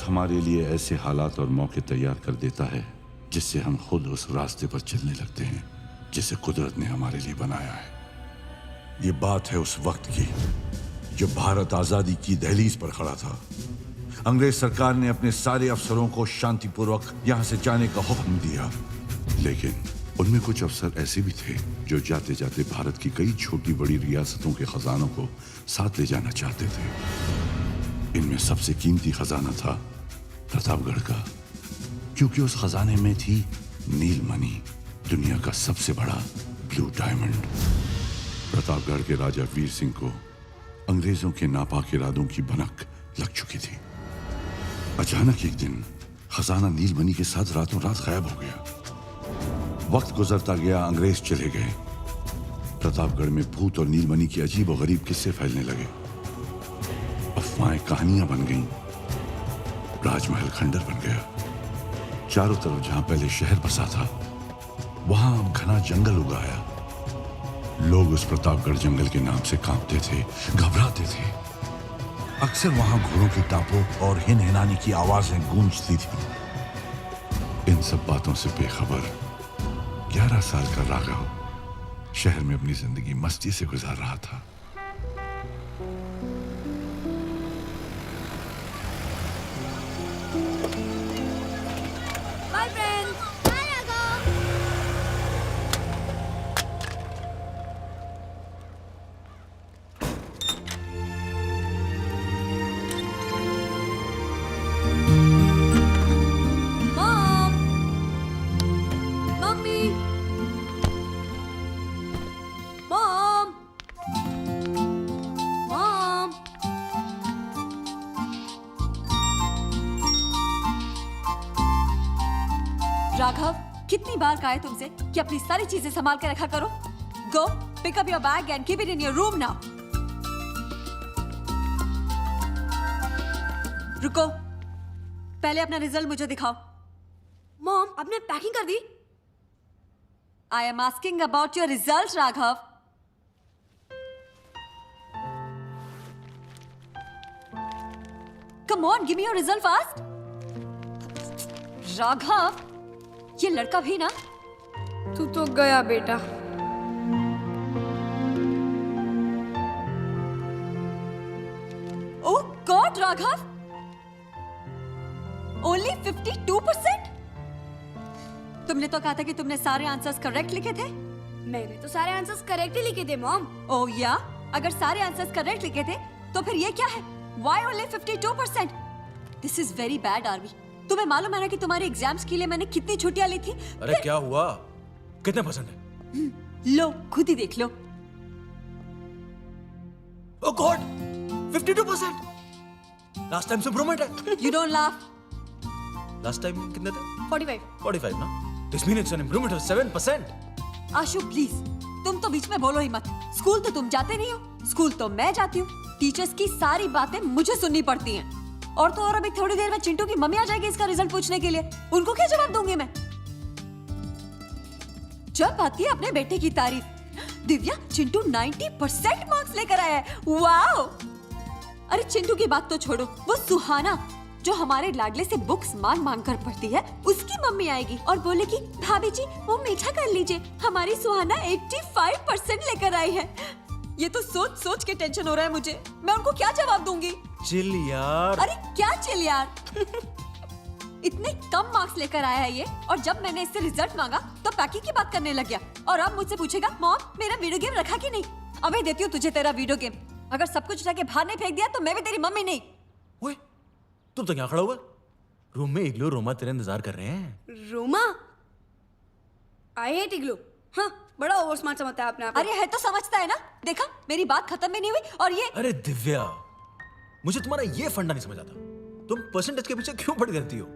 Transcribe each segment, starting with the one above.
हमारे लिए ऐसे हालात और मौके तैयार कर देता है जिससे हम खुद उस रास्ते पर चलने लगते हैं जिसे कुदरत ने हमारे लिए बनाया है। ये बात है उस वक्त की जो भारत आजादी की दहलीज पर खड़ा था। अंग्रेज सरकार ने अपने सारे अफसरों को शांतिपूर्वक यहां से जाने का हुक्म दिया, लेकिन उनमें कुछ अफसर ऐसे भी थे जो जाते जाते भारत की कई छोटी बड़ी रियासतों के खजानों को साथ ले जाना चाहते थे। इनमें सबसे कीमती खजाना था प्रतापगढ़ का, क्योंकि उस खजाने में थी नीलमणि, दुनिया का सबसे बड़ा ब्लू डायमंड। प्रतापगढ़ के राजा वीर सिंह को अंग्रेजों के नापाक इरादों की भनक लग चुकी थी। अचानक एक दिन खजाना नीलमणि के साथ रातों रात गायब हो गया। वक्त गुजरता गया, अंग्रेज चले गए। प्रतापगढ़ में भूत और नीलमणि के अजीब और गरीब किस्से फैलने लगे। अफवाहें कहानियां बन गईं। राजमहल खंडर बन गया। चारों तरफ जहां पहले शहर बसा था वहां अब घना जंगल उगाया। लोग उस प्रतापगढ़ जंगल के नाम से कांपते थे, घबराते थे। अक्सर वहां घोड़ों की टापों और हिनहिनाने की आवाजें गूंजती थी। इन सब बातों से बेखबर 11 साल का राघव शहर में अपनी जिंदगी मस्ती से गुजार रहा था। Bye friend, bye Raghav. Mom, mummy, mom, mom. Raghav, कितनी बार कहा है तुमसे कि अपनी सारी चीजें संभाल के रखा करो। Go pick up your bag and keep it in your room now. रुको, पहले अपना रिजल्ट मुझे दिखाओ। मॉम, आपने पैकिंग कर दी? I'm asking about your result Raghav. Come on, give me your result fast. Raghav, ये लड़का भी ना। तू तो गया बेटा। Oh God Raghav, only 52%? तुमने तो कहा था कि तुमने सारे आंसर्स करेक्ट लिखे थे। मैंने तो सारे आंसर्स करेक्ट ही लिखे थे मॉम। ओह या, अगर सारे आंसर्स करेक्ट लिखे थे तो फिर ये क्या है? Why only 52%? This is very bad Aarvi. तुम्हें मालूम है ना कि तुम्हारे एग्जाम्स के लिए मैंने कितनी छुट्टियां ली थी? अरे क्या हुआ? कितने परसेंट है? लो खुद ही देख लो। ओह गॉड, 52%। लास्ट टाइम से इंप्रूवमेंट है। You don't laugh. Last time कितने थे? 45। 45 ना? This mean it's an improvement of 7%। Ashu please, तुम तो बीच में बोलो ही मत। स्कूल तो तुम जाते नहीं हो, स्कूल तो मैं जाती हूँ। टीचर्स की सारी बातें मुझे सुननी पड़ती हैं। और तो और अभी थोड़ी देर में चिंटू की मम्मी आ जाएगी इसका रिजल्ट पूछने के लिए। उनको क्या जवाब दूंगी मैं? जब आती है अपने बेटे की तारीफ, दिव्या चिंटू 90% मार्क्स लेकर आया है। वाओ! अरे चिंटू की बात तो छोड़ो, वो सुहाना जो हमारे लाडले से बुक्स मांग मांग कर पढ़ती है, उसकी मम्मी आएगी और बोलेगी भाभी जी वो मीठा कर लीजिए, हमारी सुहाना 85% लेकर आई है। ये तो सोच सोच के टेंशन हो रहा है मुझे। मैं उनको क्या जवाब दूंगी? चिल यार। अरे क्या चिल यार? इतने कम मार्क्स लेकर आया है ये, और जब मैंने इससे रिजल्ट मांगा तो पैकिंग की बात करने लग गया। और अब मुझसे पूछेगा मॉम मेरा वीडियो गेम रखा कि नहीं? अबे देती हूँ तुझे तेरा वीडियो गेम। अगर सब कुछ उठा के बाहर नहीं फेंक दिया तो मैं भी तेरी मम्मी नहीं। ओए, तुम तो यहाँ खड़ा हुआ? रूम में इग्लू रोमा तेरे इंतजार कर रहे हैं। रोमा? आई हेट इग्लू। हाँ, बड़ा ओवर स्मार्ट समझता है आपने। अरे है तो समझता है ना। देखा मेरी बात खत्म भी नहीं हुई और ये। अरे दिव्या, मुझे तुम्हारा ये फंडा नहीं समझ आता। तुम परसेंटेज के पीछे क्यों पड़ करती हो?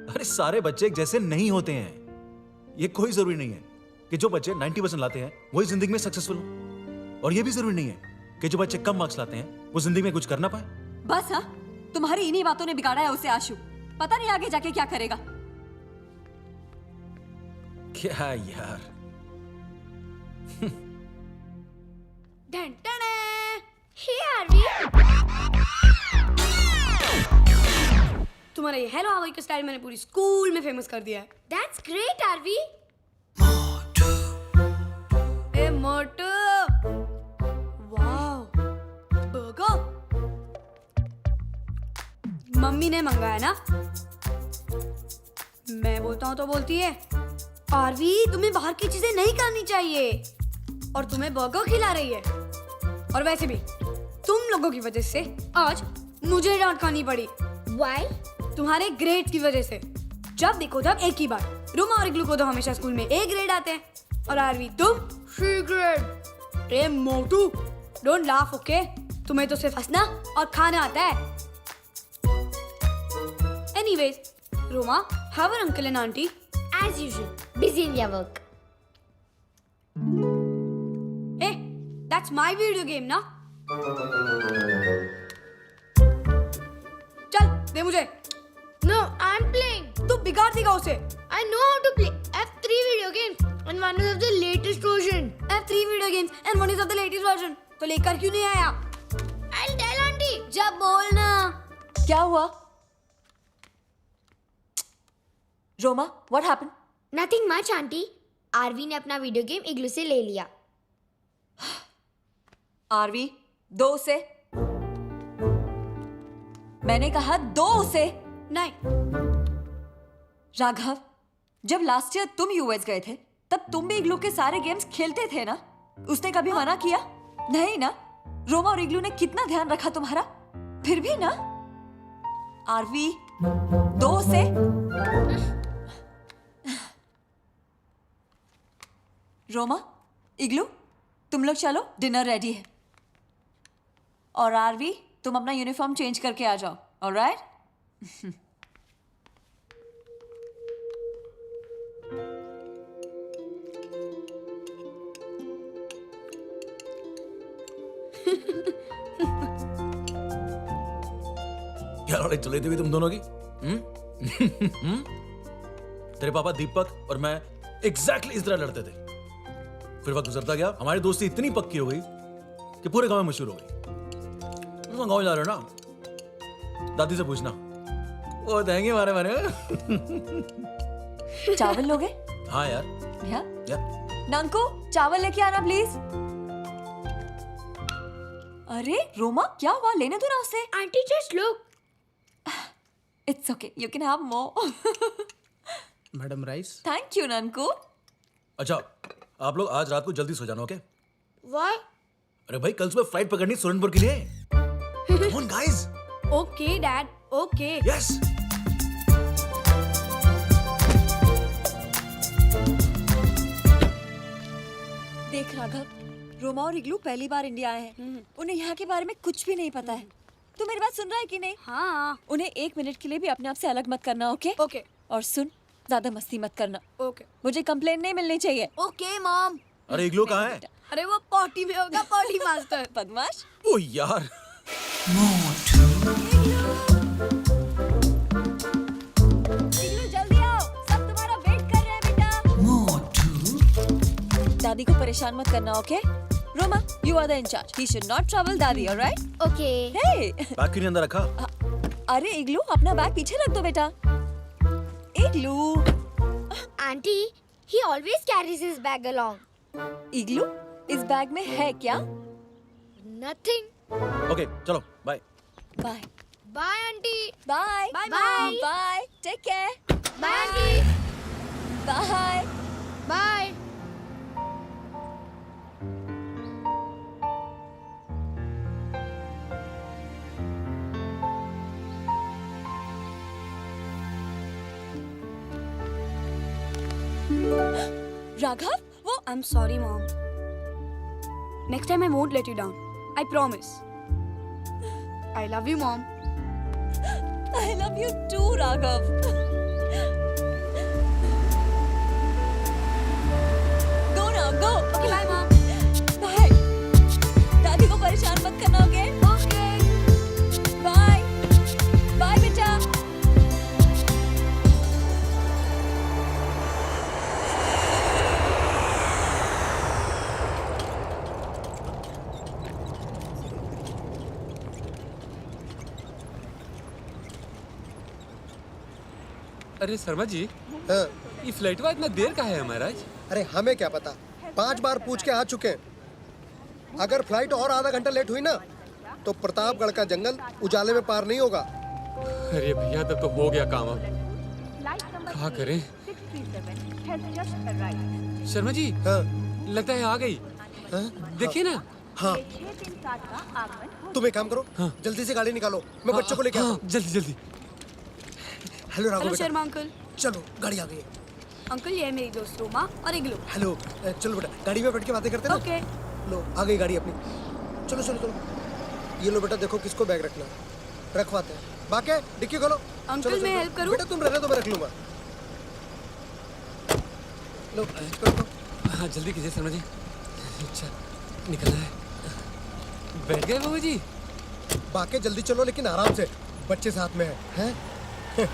अरे सारे बच्चे एक जैसे नहीं होते हैं। ये कोई जरूरी नहीं है कि जो बच्चे 90% लाते हैं वही जिंदगी में सक्सेसफुल हो, और ये भी जरूरी नहीं है कि जो बच्चे कम मार्क्स लाते हैं वो जिंदगी में कुछ कर ना पाए। बस हाँ, तुम्हारी इन्हीं बातों ने बिगाड़ा है उसे आशु। पता नहीं आगे जाके क्या करेगा। क्या यार। Done done. तुम्हारा ये हेलो हाउ का स्टाइल मैंने पूरी स्कूल में फेमस कर दिया है। That's great, Aarvi. ए मोटू, वाओ, बर्गर मम्मी ने मंगाया ना। मैं बोलता हूँ तो बोलती है, आरवी तुम्हें बाहर की चीजें नहीं खानी चाहिए, और तुम्हें बर्गर खिला रही है। और वैसे भी तुम लोगों की वजह से आज मुझे डांट खानी पड़ी। Why? तुम्हारे ग्रेड की वजह से। जब देखो तब एक ही बात, रूमा और इग्लू को तो हमेशा स्कूल में ए ग्रेड आते हैं, और आरवी तुम सी ग्रेड। ए मोटू, डोंट लाफ ओके, तुम्हें तो सिर्फ हंसना और खाना आता है। Anyways, Roma, how are uncle and auntie? As usual, busy in their work. ए, दैट्स माय वीडियो गेम ना। चल दे मुझे। No, I'm playing. तू बिगाड़ देगा उसे। I know how to play. I have 3 video games and one is of the latest version. I have 3 video games and one is of the latest version. तो लेकर क्यों नहीं आया? I'll tell auntie. जब बोलना। क्या हुआ? Roma, what happened? Nothing much, auntie. Aarvi ने अपना वीडियो गेम इग्लू से ले लिया। आरवी, दो उसे। मैंने कहा दो उसे। नहीं, राघव, जब लास्ट ईयर तुम यूएस गए थे तब तुम भी इग्लू के सारे गेम्स खेलते थे ना? उसने कभी मना किया? नहीं ना? रोमा और इग्लू ने कितना ध्यान रखा तुम्हारा, फिर भी ना? आरवी, दो से। रोमा, इग्लू, तुम लोग चलो, डिनर रेडी है। और आरवी, तुम अपना यूनिफॉर्म चेंज करके आ जाओ, ऑलराइट? क्या लड़ाई चल रही थी तुम दोनों की? तेरे पापा दीपक और मैं एग्जैक्टली इस तरह लड़ते थे। फिर वक्त गुजरता गया, हमारी दोस्ती इतनी पक्की हो गई कि पूरे गांव में मशहूर हो गई। तुम गांव जा रहे हो ना, दादी से पूछना, वो देंगे हमारे बारे में। चावल लोगे? हाँ यार। या? नंकू, चावल लेके आना प्लीज। अरे रोमा, क्या हुआ? लेने दो ना उसे। Auntie, just look. It's okay, you can have more. Madam rice. Thank you Nanku. अच्छा, आप लोग आज रात को जल्दी सो जाना, ओके? Why? अरे भाई, कल सुबह फ्लाइट पकड़नी सुरनपुर के लिए। Come on guys. Okay dad, okay. Yes. देख राघव, रोमा और इग्लू पहली बार इंडिया आए हैं। उन्हें यहाँ के बारे में कुछ भी नहीं पता है। तू मेरी बात सुन रहा है कि नहीं? हाँ। उन्हें 1 मिनट के लिए भी अपने आप से अलग मत करना, ओके? ओके, और सुन, ज्यादा मस्ती मत करना। ओके, मुझे कंप्लेन नहीं मिलनी चाहिए। Okay mom. अरे इग्लू कहाँ है? अरे वो पॉटी में होगा, पॉटी मास्टर। बदमाश। ओ यार। इग्लू जल्दी आओ, सब तुम्हारा वेट कर रहे हैं बेटा। दादी को परेशान मत करना, okay? Roma, you are the incharge. He should not trouble Dadi, alright? Okay. Hey, bag क्यों नहीं अंदर रखा? अरे इग्लू, अपना बैग पीछे रख दो बेटा। इग्लू, Auntie, he always carries his bag along. इग्लू, इस बैग में है क्या? Nothing. ओके, चलो, bye. Bye Bye, auntie. Bye Bye, bye Mom. Bye, take care. Bye, auntie. Bye. Bye. Raghav, वो I'm sorry, mom. Next time I won't let you down. I promise. I love you, mom. I love you too, Raghav. Go now, go. Okay, bye, mom. Bye. दादी को परेशान मत करना, okay? Okay. Bye bye बेटा। अरे शर्मा जी, हाँ, ये फ्लाइटवा इतना देर का है महाराज? अरे हमें क्या पता, 5 बार पूछ के आ चुके हैं। अगर फ्लाइट और आधा घंटा लेट हुई ना तो प्रतापगढ़ का जंगल उजाले में पार नहीं होगा। अरे भैया तब तो हो गया काम। अब क्या करें? शर्मा जी, हाँ, लगता है आ गई। हाँ, देखिए ना। हाँ। तुम एक काम करो, जल्दी से गाड़ी निकालो, मैं बच्चों को लेके आता हूँ। जल्दी जल्दी। हेलो राघव हेलो बेटा, शर्मा अंकल। चलो गाड़ी आ गई है। अंकल ये है मेरी दोस्त रोमा और इग्लू। हेलो, चलो बेटा गाड़ी में बैठ के बातें करते हैं ना। ओके। लो आ गई गाड़ी अपनी। चलो चलो चलो, ये लो बेटा, देखो किसको बैग रखना है, रखवाते हैं। बाके डिक्की खोलो। अंकल, चलो, मैं चलो, हेल्प करूं? बेटा तुम रहने दो, मैं रख लूंगा। लो करो। हाँ जल्दी कीजिए शर्मा जी। अच्छा निकलना है। बैठ गए बाबू जी? बाके जल्दी चलो लेकिन आराम से, बच्चे साथ में हैं। अरे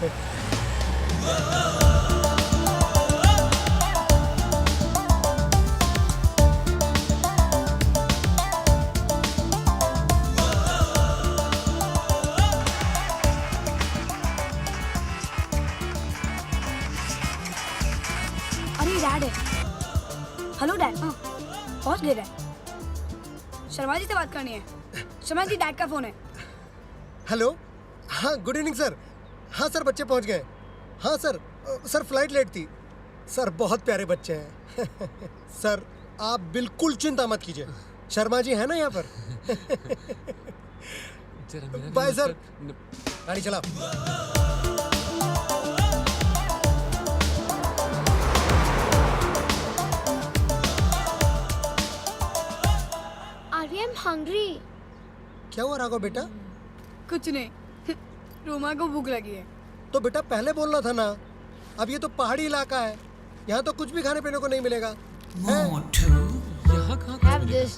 डैड है। Hello dad. हाँ पहुंच गए डैड। शर्मा जी से बात करनी है। शर्मा जी, डैड का फोन है। हेलो, हाँ गुड इवनिंग सर। हाँ सर, बच्चे पहुंच गए। हाँ सर, सर फ्लाइट लेट थी। सर बहुत प्यारे बच्चे हैं। सर आप बिल्कुल चिंता मत कीजिए, शर्मा जी है ना यहाँ पर। जरा मेरा भी बाय सर। मतलब- गाड़ी चला। आर्य, आई एम हंग्री। क्या हुआ राघव बेटा? कुछ नहीं, रोमा को भूख लगी है। तो बेटा पहले बोलना था ना। अब ये तो पहाड़ी इलाका है, यहाँ तो कुछ भी खाने पीने को नहीं मिलेगा। हैं? यहाँ कहाँ कुछ Have मिलेगा? this.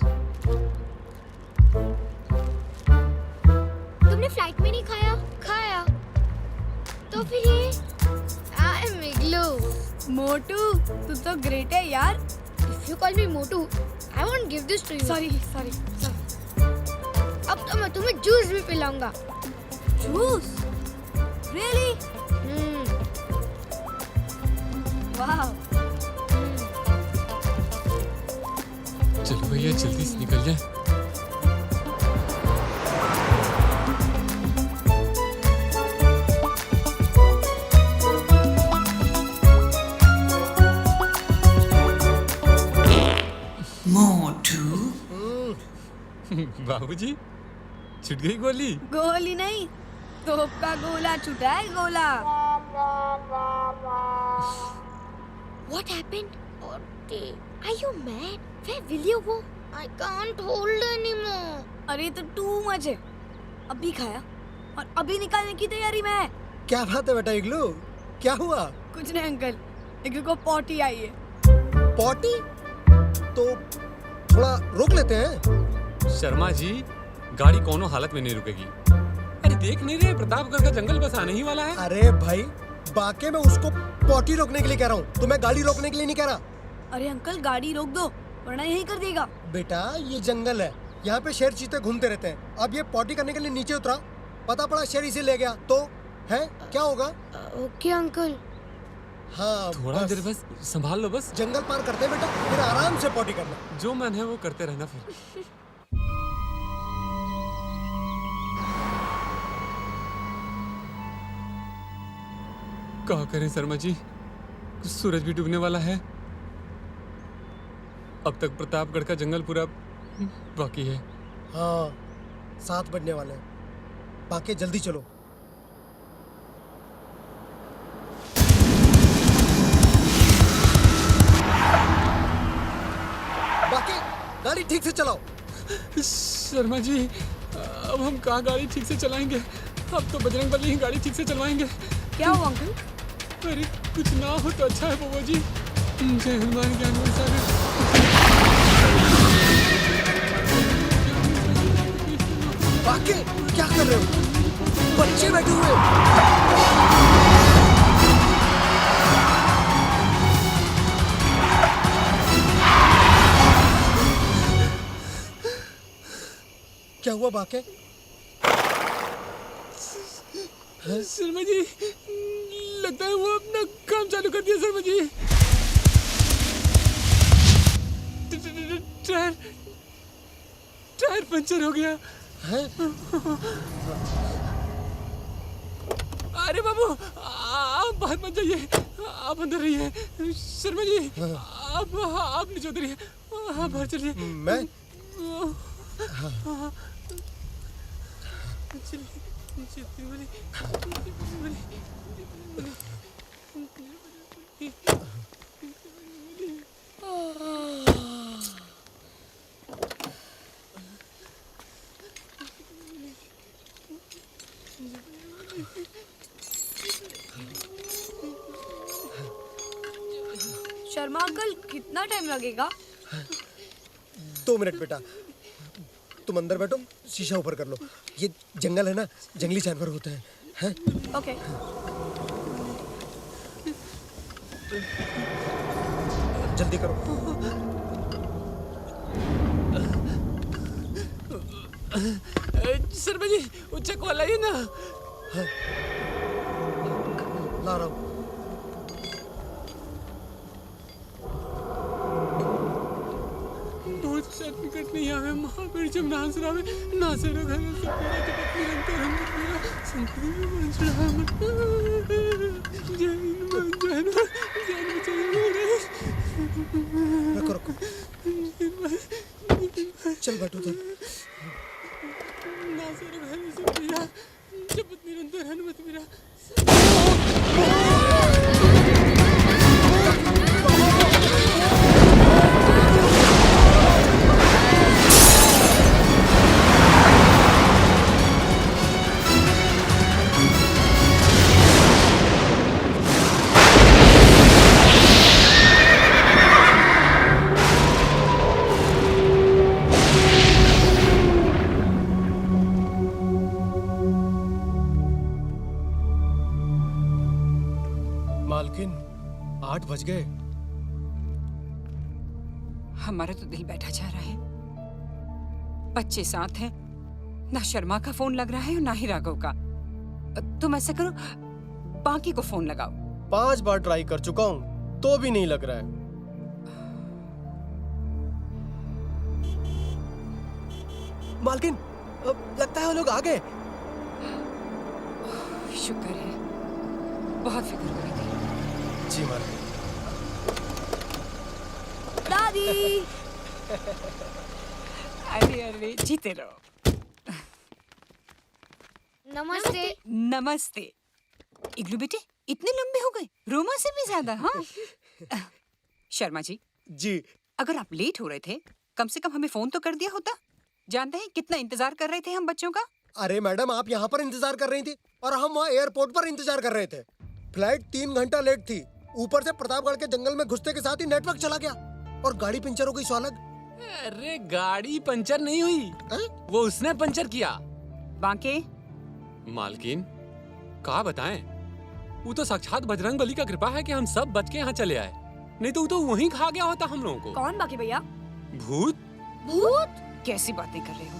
तुमने फ्लाइट में नहीं खाया? खाया। तो फिर ये आई एम इग्लू। मोटू, तू तो ग्रेट है यार। If you call me Motu, I won't give this to you. Sorry sorry. अब तो मैं तुम्हें जूस भी पिलाऊंगा। जूस? रियली? वाह। चलो भैया जल्दी से निकल जाए। बाबूजी, छूट गई गोली। गोली नहीं, तोप का गोला छुटा है, गोला। What happened? Otti, are you mad? Where will you go? I can't hold anymore. अरे तो टू मच है। अभी खाया और अभी निकालने की तैयारी में है। क्या बात है बेटा इग्लू, क्या हुआ? कुछ नहीं अंकल, इग्लू को पॉटी आई है। पॉटी? तो थोड़ा रोक लेते हैं। शर्मा जी, गाड़ी कोनो हालत में नहीं रुकेगी। अरे देख नहीं रहे, प्रतापगढ़ का जंगल बस आने ही वाला है। अरे भाई, बाके में उसको पॉटी रोकने के लिए कह रहा हूँ, तुम्हें गाड़ी रोकने के लिए नहीं कह रहा। अरे अंकल, गाड़ी रोक दो वरना यही कर देगा। बेटा ये जंगल है, यहाँ पे शेर चीते घूमते रहते हैं। अब ये पॉटी करने के लिए नीचे उतरा, पता पड़ा शेर इसे ले गया तो है क्या होगा? Okay, uncle. हाँ थोड़ा देर बस संभाल लो बस। जंगल पार करते हैं बेटा, फिर आराम से पॉटी करना। जो मन है वो करते रहना फिर। क्या करें शर्मा जी, सूरज भी डूबने वाला है। अब तक प्रतापगढ़ का जंगल पूरा बाकी है। हाँ 7 बजने वाले हैं, बाकी जल्दी चलो। बाकी गाड़ी ठीक से चलाओ। शर्मा जी, अब हम कहाँ गाड़ी ठीक से चलाएंगे? अब तो बजरंगबली ही गाड़ी ठीक से चलवाएंगे। क्या हुआ अंकल? अरे कुछ ना हो तो अच्छा है बाबा जी। जय हनुमान ज्ञान सागर। बाकी क्या कर रहे हो? बच्चे बैठे हुए हैं। क्या हुआ बाके? शर्मा जी, लगता है वो अपना काम चालू कर दिया शर्मा जी। टायर पंचर हो गया। अरे बाबू आप बाहर मत जाइए, आप अंदर रहिए। शर्मा जी आप नीचे उतरिए, आप बाहर चलिए। मैं शर्मा अंकल कितना टाइम लगेगा? 2 मिनट बेटा, तुम अंदर बैठो, शीशा ऊपर कर लो। ये जंगल है ना, जंगली जानवर होते हैं। ओके। जल्दी करो। शर्मा जी वो चकवा लाइए ना। ला रहा हूँ। बहुत सर्टिफिकेट नहीं आवे, महावीर जब नाच रहा है नाचे रहा घर से पूरा जगत निरंतर हम मेरा संस्कृति में मंचड़ा मत जैन मन जैन जैन बचाइए। रखो रखो, चल बैठो उधर। नाचे रहा घर से पूरा जगत निरंतर हनुमत मेरा। मालकिन 8 बज गए। हमारा तो दिल बैठा जा रहा है। बच्चे साथ हैं, ना शर्मा का फोन लग रहा है और ना ही राघव का। तुम ऐसा करो, बाकी को फोन लगाओ। 5 बार ट्राई कर चुका हूँ तो भी नहीं लग रहा है। मालकिन लगता है वो लोग आ गए। शुक्र है, बहुत फिक्र हो रही थी। जी मालकिन। दादी। अरे अरे जीते रहो। नमस्ते। नमस्ते। इग्लू बेटे इतने लंबे हो गए, रोमा से भी ज्यादा। हाँ शर्मा जी, जी अगर आप लेट हो रहे थे कम से कम हमें फोन तो कर दिया होता। जानते हैं कितना इंतजार कर रहे थे हम बच्चों का। अरे मैडम, आप यहाँ पर इंतजार कर रही थी और हम वहाँ एयरपोर्ट पर इंतजार कर रहे थे। फ्लाइट 3 घंटा लेट थी। ऊपर से प्रतापगढ़ के जंगल में घुसते के साथ ही नेटवर्क चला गया और गाड़ी पंचर हो गई। सो अलग। अरे गाड़ी पंचर नहीं हुई, वो उसने पंचर किया। बांके मालकिन कहा बताएं, वो तो साक्षात बजरंग बली का कृपा है कि हम सब बच के यहाँ चले आए, नहीं तो वो तो वहीं खा गया होता हम लोगों को। कौन बाकी भैया? भूत। भूत? कैसी बातें कर रहे हो?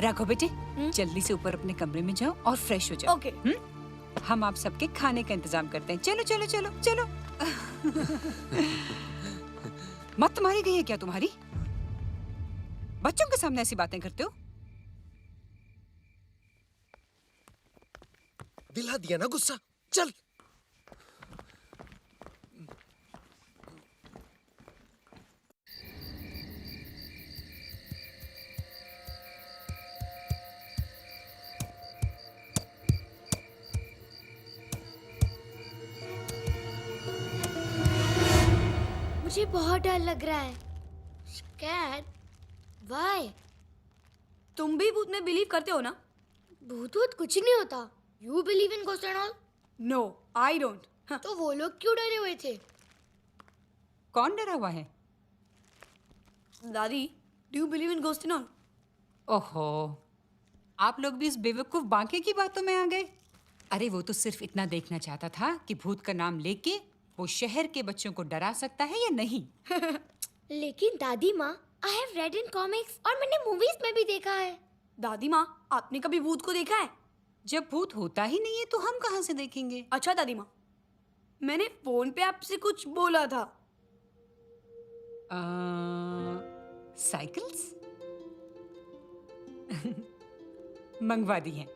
राघव बेटे जल्दी से ऊपर अपने कमरे में जाओ और फ्रेश हो जाओ। ओके। हम आप सबके खाने का इंतजाम करते हैं। चलो चलो चलो चलो। मत तुम्हारी गई है क्या तुम्हारी? बच्चों के सामने ऐसी बातें करते हो? दिला दिया ना गुस्सा। चल। मुझे बहुत डर लग रहा है। Scared? Why? तुम भी भूत में बिलीव करते हो ना? भूत वूत कुछ नहीं होता। You believe in ghost and all? No I don't. तो वो लोग क्यों डरे हुए थे? कौन डरा हुआ है? दादी, do you believe in ghost and all? ओहो, आप लोग भी इस बेवकूफ बांके की बातों में आ गए। अरे वो तो सिर्फ इतना देखना चाहता था कि भूत का नाम लेके वो शहर के बच्चों को डरा सकता है या नहीं। लेकिन दादी माँ, I have read in comics और मैंने मूवीज में भी देखा है। दादी माँ, आपने कभी भूत को देखा है? जब भूत होता ही नहीं है तो हम कहाँ से देखेंगे? अच्छा दादी माँ, मैंने फोन पे आपसे कुछ बोला था। साइकिल्स मंगवा दी हैं,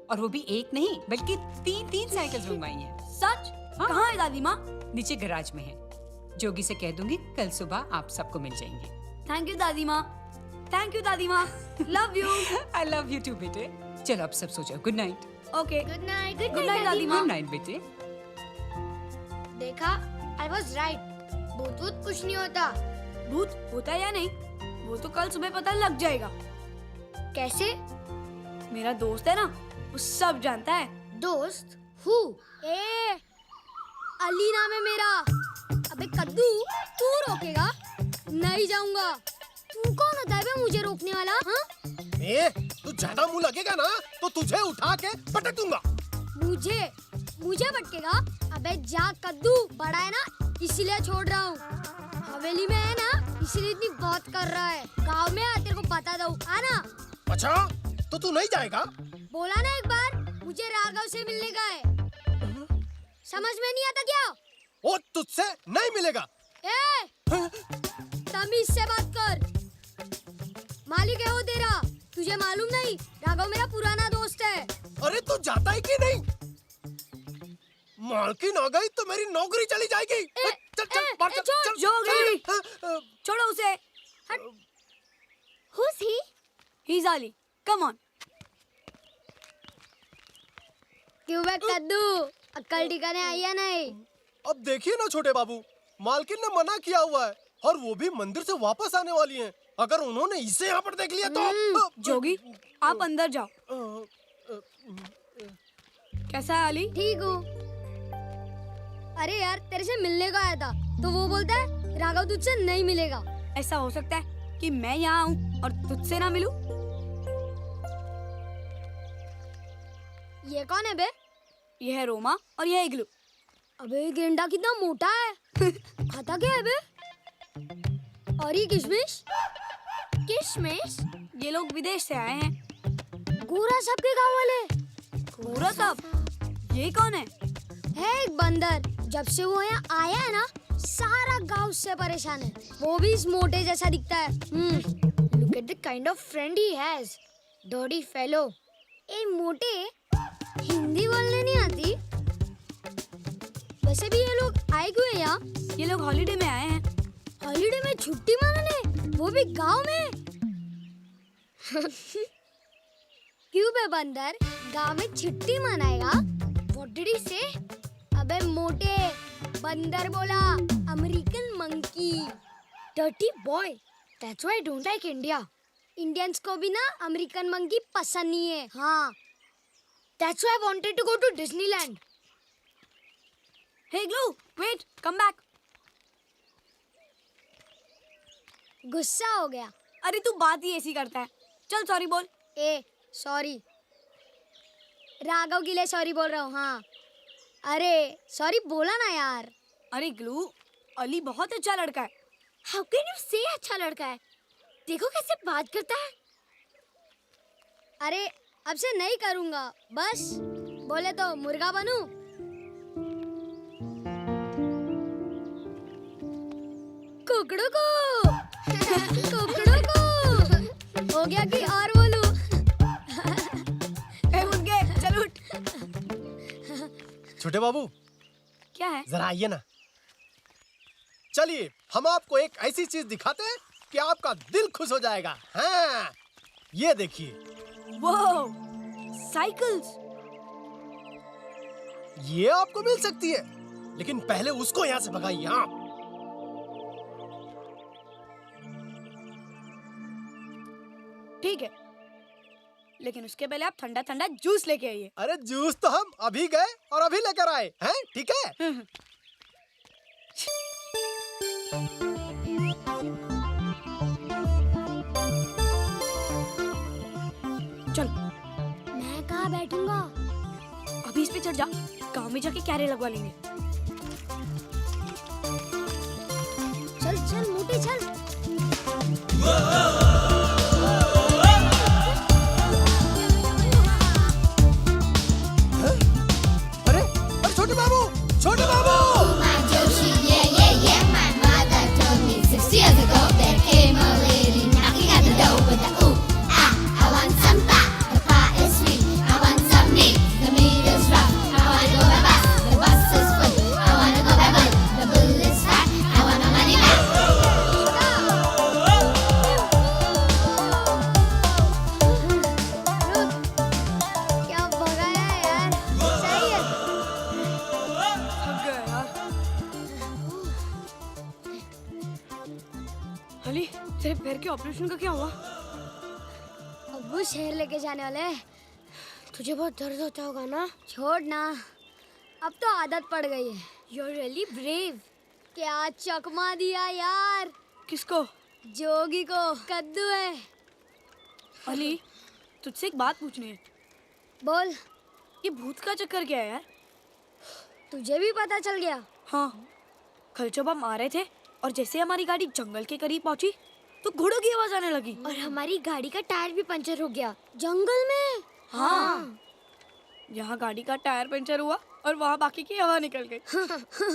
और वो भी एक नहीं बल्कि 3 साइकिल्स मंगवाई हैं। सच? हाँ। कहाँ है दादी माँ? नीचे गैराज में है। जोगी से कह दूंगी कल सुबह आप सबको मिल जाएंगे। थैंक यू दादी माँ। Thank you Dadi Maa. Love you. I love you too बेटे। चलो अब सब सो जाओ। Good night. Okay. Good night good night Dadi Maa. Good night बेटे। देखा, आई वाज राइट, भूत वूत कुछ नहीं होता। भूत होता है या नहीं वो तो कल सुबह पता लग जाएगा। कैसे? मेरा दोस्त है ना, वो सब जानता है। दोस्त? हु? ए, अली नाम है मेरा। अबे कद्दू, तू रोकेगा? नहीं जाऊंगा। तू कौन होता है बे मुझे रोकने वाला? हाँ? तू ज्यादा मुंह लगेगा ना तो तुझे उठा के पटक दूंगा। मुझे पटकेगा? अबे जा कद्दू, बड़ा है ना इसीलिए छोड़ रहा हूँ। हवेली में है ना इसीलिए इतनी बात कर रहा है। गाँव में आ तेरे को बता दो, आना। अच्छा तो तू नहीं जाएगा? बोला ना एक बार, मुझे राघव से मिलने का है। समझ में नहीं आता क्या? वो तुझसे नहीं मिलेगा। ए, तमीज से बात कर। मालिक है वो तेरा, तुझे मालूम नहीं? राघव मेरा पुराना दोस्त है। अरे तू जाता है कि नहीं? मालकिन आ गई तो मेरी नौकरी चली जाएगी। चल बाहर चल, छोड़, चल, जोगी। चल। छोड़ो उसे। Who's he? He's Ali. Come on. क्यों बे कद्दू, अक्कल ठिकाने आई या नहीं? अब देखिए ना छोटे बाबू, मालकिन ने मना किया हुआ है और वो भी मंदिर से वापस आने वाली हैं। अगर उन्होंने इसे यहाँ पर देख लिया तो जोगी, आप अंदर जाओ। कैसा है अली? ठीक हूँ। अरे यार, तेरे से मिलने को आया था तो वो बोलता है राघव तुझसे नहीं मिलेगा। ऐसा हो सकता है कि मैं यहाँ आऊँ और तुझसे ना मिलूं? ये कौन है बे? ये है रोमा और ये है इग्लू। अबे ये गेंडा कितना मोटा है। खाता क्या है बे? और ये किशमिश? किशमिश? ये लोग विदेश से आए हैं। गोरा साहब के गाँव वाले। पूरा सब? ये कौन है? है एक बंदर। जब से वो यहाँ आया है ना, सारा गांव से परेशान है। वो भी इस मोटे जैसा दिखता है। Look at the kind of friend he has. Dirty fellow. ए मोटे, हिंदी बोलने नहीं आती? वैसे भी ये लोग आए क्यों हैं यहाँ? ये लोग हॉलिडे में आए हैं। हॉलिडे में छुट्टी मारने, वो भी गांव में। क्यों बे बंदर, गांव में छुट्टी मनाएगा? What did he say? अबे मोटे, बंदर बोला, American monkey. Dirty boy. That's why I don't like India. Indians को भी ना अमेरिकन मंकी पसंद नहीं है। हाँ। That's why I wanted to go to Disneyland. Hey igloo, wait, come back. गुस्सा हो गया। अरे तू बात ही ऐसी करता है। चल सॉरी बोल। ए, सॉरी। राघव के लिए सॉरी बोल रहा हूँ। हाँ। अरे सॉरी बोला ना यार। अरे इग्लू, अली बहुत अच्छा लड़का है। How can you say अच्छा लड़का है? देखो कैसे बात करता है। अरे अब से नहीं करूँगा, बस बोले तो मुर्गा बनूं। कुकड़ू को कुकड़ू को हो गया कि और बोलूं? उठ गए, चल उठ। छोटे बाबू, क्या है? जरा आइए ना। चलिए हम आपको एक ऐसी चीज दिखाते हैं कि आपका दिल खुश हो जाएगा। हाँ, ये देखिए। वो साइकिल्स। ये आपको मिल सकती है, लेकिन पहले उसको यहाँ से भगाइए। हाँ। ठीक है, लेकिन उसके पहले आप ठंडा ठंडा जूस लेके आइए। अरे जूस तो हम अभी गए और अभी लेकर आए हैं, ठीक है? चल, मैं कहाँ बैठूंगा? अभी इस पे चढ़ जा, गांव में जाके क्यारे लगवा लेंगे। चल चल मोटे चल। छोटे बाबू क्या भगाया यार, सही है। थक गया यार। अली तेरे पैर के ऑपरेशन का क्या हुआ? अब्बू शहर लेके जाने वाले हैं। तुझे बहुत दर्द होता होगा ना? छोड़ ना, अब तो आदत पड़ गई है। You're really brave। क्या चकमा दिया यार। किसको? जोगी को। कद्दू है। अली तुझसे एक बात पूछनी है। बोल। ये भूत का चक्कर क्या है यार? तुझे भी पता चल गया? हाँ, कल जब हम आ रहे थे और जैसे हमारी गाड़ी जंगल के करीब पहुंची तो घोड़ों की आवाज आने लगी। और हमारी गाड़ी का टायर भी पंचर हो गया जंगल में। हाँ, यहाँ गाड़ी का टायर पंचर हुआ और वहाँ बाकी की हवा निकल गई।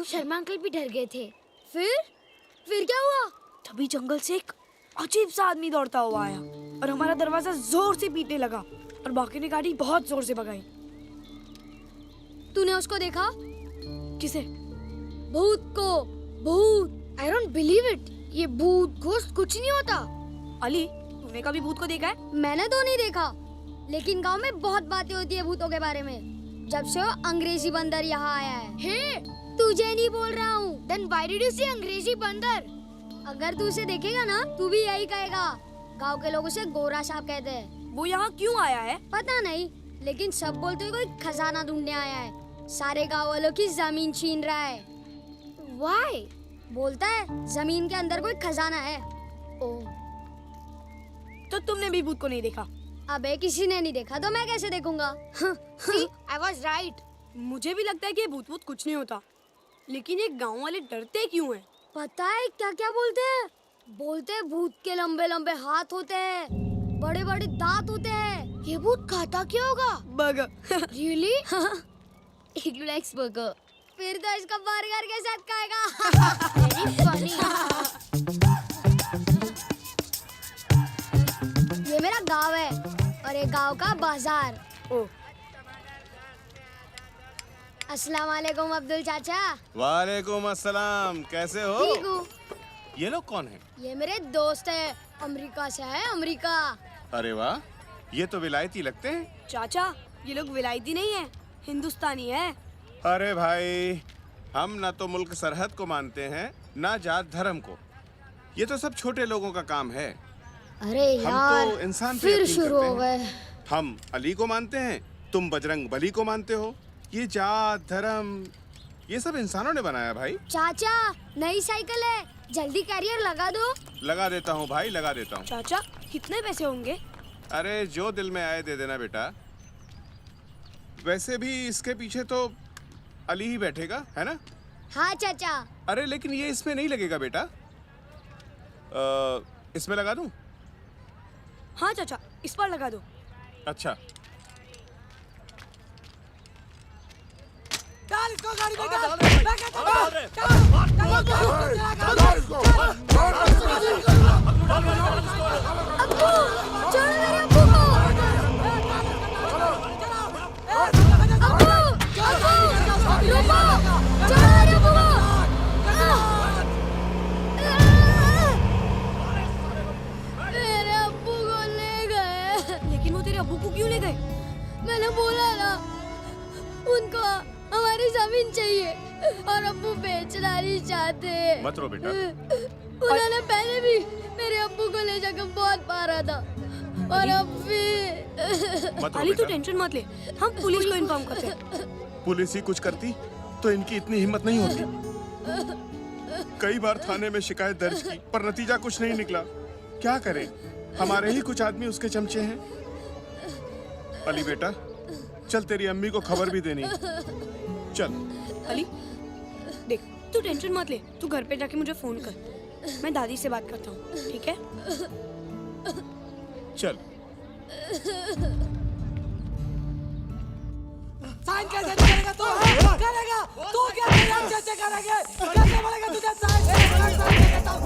शर्मा अंकल भी डर गए थे। फिर क्या हुआ? तभी जंगल से एक अजीब सा आदमी दौड़ता हुआ आया और हमारा दरवाजा जोर से पीटने लगा और बाकी ने गाड़ी बहुत जोर से भगाई। तूने उसको देखा? किसे? भूत को। भूत। I don't believe it. ये भूत घोस्ट कुछ नहीं होता। अली तूने कभी भूत को देखा है? मैंने तो नहीं देखा, लेकिन गांव में बहुत बातें होती है भूतों के बारे में, जब से वो अंग्रेजी बंदर यहाँ आया है। हे, तुझे नहीं बोल रहा हूँ। Then why did you say अंग्रेजी बंदर? अगर तू उसे देखेगा ना, तू भी यही कहेगा। गांव के लोग उसे गोरा सांप कहते हैं। वो यहाँ क्यों आया है? पता नहीं, लेकिन सब बोलते हैं कोई खजाना ढूंढने आया है। सारे गांव वालों की जमीन छीन रहा है। Why? बोलता है जमीन के अंदर कोई खजाना है। ओह, तो तुमने भी भूत को नहीं देखा? अबे किसी ने नहीं देखा तो मैं कैसे देखूंगा? I was right। मुझे भी लगता है कि ये भूत भूत कुछ नहीं होता, लेकिन ये गांव वाले डरते क्यों हैं? पता है क्या क्या बोलते हैं? बोलते हैं भूत के लंबे लंबे हाथ होते हैं, बड़े बड़े दांत होते हैं। ये भूत खाता क्या होगा? Burger. Really? He likes burger। फिर तो इसका बर्गर के साथ खाएगा। Very funny। ये मेरा गांव है और ये गांव का बाजार। ओह, अस्सलाम वालेकुम अब्दुल चाचा। वालेकुम अस्सलाम, कैसे हो? ठीक हूँ। ये लोग कौन है? ये मेरे दोस्त है, अमेरिका से है। अमेरिका। अरे वाह, ये तो विलायती लगते हैं। चाचा ये लोग विलायती नहीं है, हिंदुस्तानी है। अरे भाई, हम ना तो मुल्क सरहद को मानते हैं, ना जात धर्म को। ये तो सब छोटे लोगों का काम है। अरे हम यार, तो इंसान पे फिर यकीन शुरू करते हो हैं। गए। हम अली को मानते हैं, तुम बजरंग बली को मानते हो। ये जात धर्म ये सब इंसानों ने बनाया भाई। चाचा नई साइकिल है, जल्दी कैरियर लगा दो। लगा देता हूँ भाई, लगा देता हूँ। चाचा कितने पैसे होंगे? अरे जो दिल में आए दे देना बेटा। वैसे भी इसके पीछे तो अली ही बैठेगा, है ना? हाँ चाचा। अरे लेकिन ये इसमें नहीं लगेगा बेटा। इसमें लगा दूं? हाँ चाचा, इस पर लगा दो। अच्छा। डाल इसको गाड़ी में डाल। अब्बू, छोड़ो मेरे अब्बू को। अब्बू, रुको, छोड़ो मेरे अब्बू को। मेरे अब्बू को ले गए। लेकिन वो तेरे अब्बू को क्यों ले गए? मैंने बोला ना, उनको हमारी जमीन चाहिए और अब्बू बेचना नहीं चाहते। मत रो बेटा। उन्होंने पहले भी मेरे अब्बू को ले जाकर बहुत मारा था और अब भी। मत रो अली तू बेटा। टेंशन मत ले, हम पुलिस को इन्फॉर्म करते हैं। पुलिस ही कुछ करती तो इनकी इतनी हिम्मत नहीं होती। कई बार थाने में शिकायत दर्ज की पर नतीजा कुछ नहीं निकला। क्या करें, हमारे ही कुछ आदमी उसके चमचे हैं। अली बेटा चल, तेरी अम्मी को खबर भी देनी है। चल। अली देख, तू टेंशन मत ले, तू घर पे जाके मुझे फोन कर, मैं दादी से बात करता हूँ, ठीक है? चल। साइन कैसे करेगा तू? करेगा तू क्या तेरे अच्छे करेंगे? कैसे बोलेगा तुझे साइन? कहता हूँ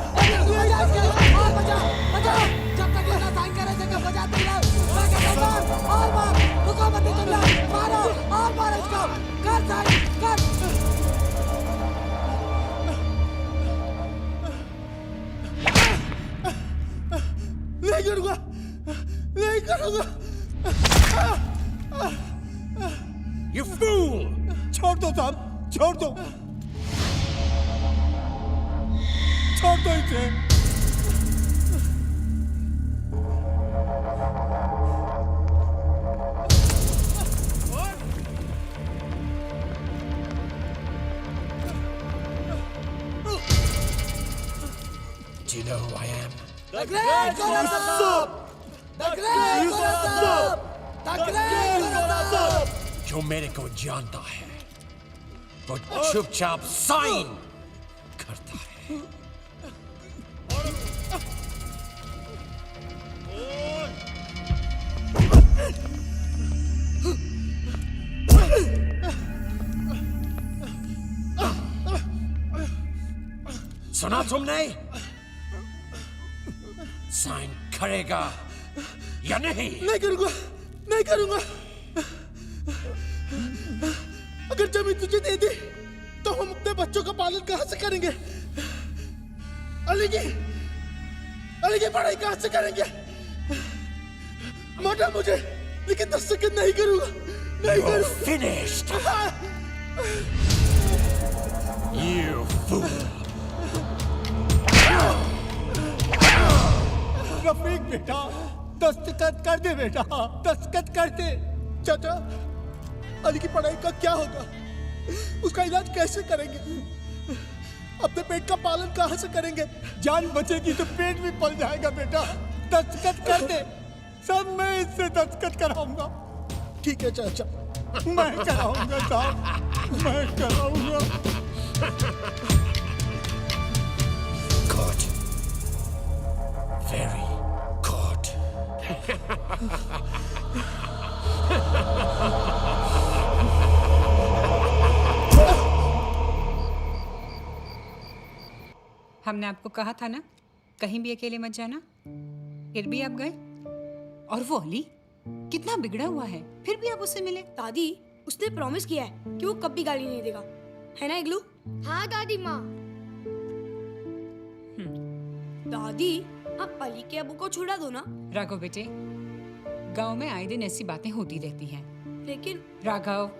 और बजा बजा जब तक ये साइन करे जगह बजाते रहो। मैं कहता हूँ और मार रुको मत तुम लोग मारो और मारो इसको कर साइन कर। नहीं करूँगा, नहीं करूँगा। You fool! छोड़ दो साहब, छोड़ दो, छोड़ दो इसे। Do you know who I am? The Great Gorasab! The Great Gorasab! The Great Gorasab! जो मेरे को जानता है वो चुपचाप साइन करता है। सुना तुमने? साइन करेगा या नहीं? नहीं करूँगा, नहीं करूँगा। अगर जमीन तुझे दे दी तो हम अपने बच्चों का पालन कहाँ से करेंगे? अली की पढ़ाई कहाँ से करेंगे? मारा मुझे, लेकिन 10 सेकंड नहीं करूँगा, नहीं करूँगा। Finished. You fool. रफीक बेटा, दस्तखत कर दे बेटा, दस्तखत कर दे। चाचा, अली की पढ़ाई का क्या होगा? उसका इलाज कैसे करेंगे? अपने पेट का पालन कहाँ से करेंगे? जान बचेगी तो पेट भी पल जाएगा बेटा। दस्तखत कर दे, सब मैं इससे दस्तखत कराऊंगा। ठीक है चाचा, मैं कराऊंगा साहब, मैं कराऊंगा। Good. Very good. हमने आपको कहा था ना कहीं भी अकेले मत जाना, फिर भी आप गए। और वो अली कितना बिगड़ा हुआ है, फिर भी आप उससे मिले। दादी, उसने प्रॉमिस किया है कि वो कभी गाली नहीं देगा, है ना इग्लू? हाँ दादी माँ। दादी, आप अली के अबू को छुड़ा दो ना। राघव बेटे, गांव में आए दिन ऐसी बातें होती रहती हैं। लेकिन राघव,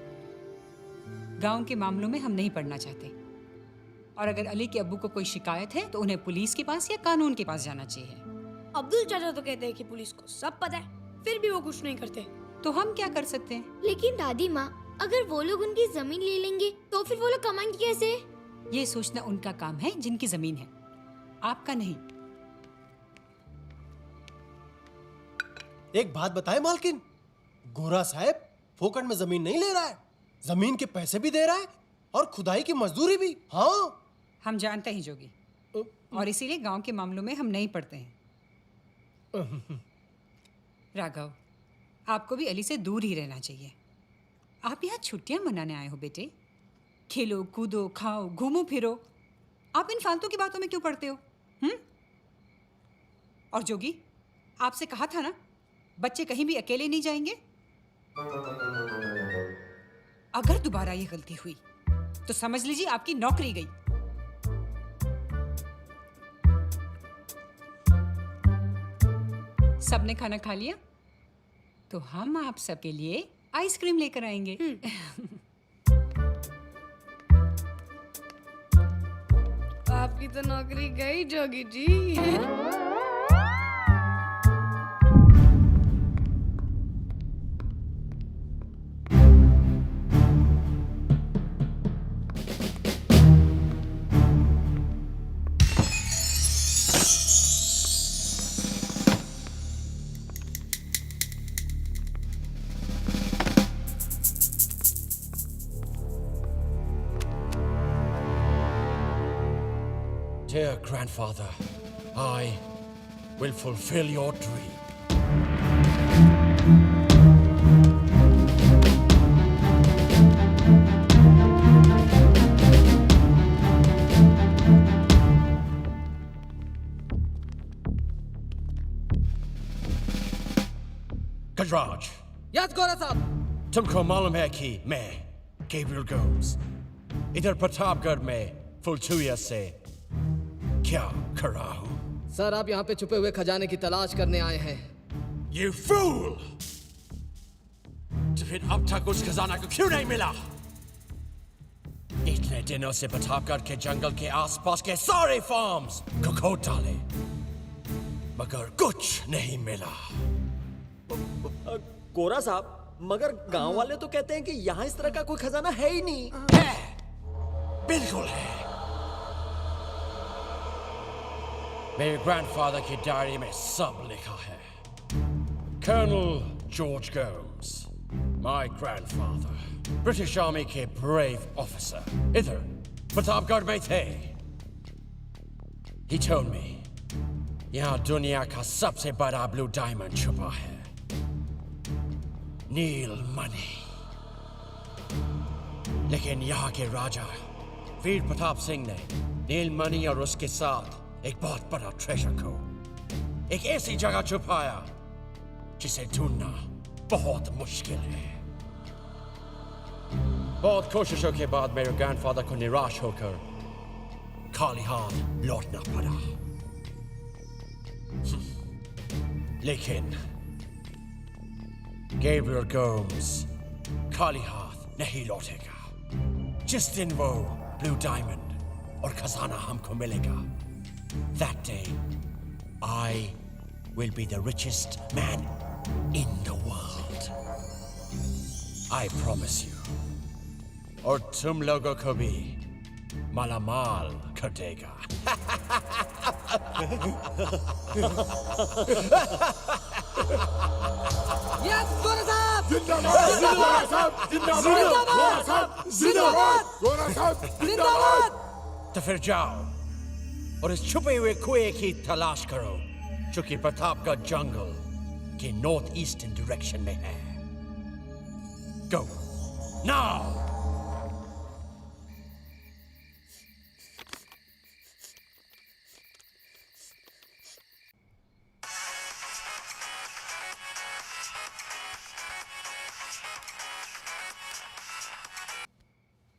गांव के मामलों में हम नहीं पड़ना चाहते, और अगर अली के अब्बू को कोई शिकायत है तो उन्हें पुलिस के पास या कानून के पास जाना चाहिए। अब्दुल चाचा तो कहते हैं कि पुलिस को सब पता है, फिर भी वो कुछ नहीं करते। तो हम क्या कर सकते हैं? लेकिन दादी माँ, अगर वो लोग उनकी जमीन ले लेंगे तो फिर वो लोग कमाएंगे कैसे? ये सोचना उनका काम है जिनकी जमीन है, आपका नहीं। एक बात बताए मालकिन, गोरा साहब फोकट में जमीन नहीं ले रहा है, जमीन के पैसे भी दे रहा है और खुदाई की मजदूरी भी। हाँ, हम जानते हैं जोगी, और इसीलिए गांव के मामलों में हम नहीं पड़ते हैं। राघव, आपको भी अली से दूर ही रहना चाहिए। आप यहाँ छुट्टियां मनाने आए हो बेटे, खेलो कूदो खाओ घूमो फिरो, आप इन फालतू की बातों में क्यों पड़ते हो? और जोगी, आपसे कहा था ना बच्चे कहीं भी अकेले नहीं जाएंगे। अगर दोबारा ये गलती हुई तो समझ लीजिए आपकी नौकरी गई। सबने खाना खा लिया तो हम आप सबके लिए आइसक्रीम लेकर आएंगे। आपकी तो नौकरी गई Jogi ji. Dear grandfather, I will fulfill your dream. Khajraj, yes गोरा साहब। तुमको मालूम है कि मैं गैब्रियल गोम्स इधर प्रतापगढ़ में फुलचुया से क्या कर रहा हूँ? सर आप यहाँ पे छुपे हुए खजाने की तलाश करने आए हैं। You fool! तो फिर अब तक उस खजाना को क्यों नहीं मिला? इतने दिनों से प्रतापगढ़ के जंगल के आसपास के सारे फार्म्स को खोद डाले, मगर कुछ नहीं मिला। गोरा साहब, मगर गांव वाले तो कहते हैं कि यहाँ इस तरह का कोई खजाना है ही नहीं। है, बिल्कुल है। मेरे ग्रैंडफादर की डायरी में सब लिखा है। Colonel George Gomes, my grandfather, British army के ब्रेव ऑफिसर, इधर प्रतापगढ़ में थे। He told me, यहाँ दुनिया का सबसे बड़ा ब्लू डायमंड छुपा है, नील मणि। लेकिन यहाँ के राजा वीर प्रताप सिंह ने नील मणि और उसके साथ एक बहुत बड़ा ट्रेजर को एक ऐसी जगह छुपाया जिसे ढूंढना बहुत मुश्किल है। बहुत कोशिशों के बाद मेरे ग्रैंडफादर को निराश होकर खाली हाथ लौटना पड़ा। लेकिन गैब्रियल गोम्स खाली हाथ नहीं लौटेगा। जिस दिन वो ब्लू डायमंड और खजाना हमको मिलेगा, that day I will be the richest man in the world. I promise you. और तुम लोगों को भी मालामाल कर देगा। यस गोरा साहब। जिंदाबाद गोरा साहब, जिंदाबाद गोरा साहब, जिंदाबाद गोरा साहब, जिंदाबाद। तो फिर जाओ और इस छुपे हुए कुएं की तलाश करो जो कि प्रतापगढ़ जंगल के नॉर्थ ईस्टर्न डायरेक्शन में है। Go now!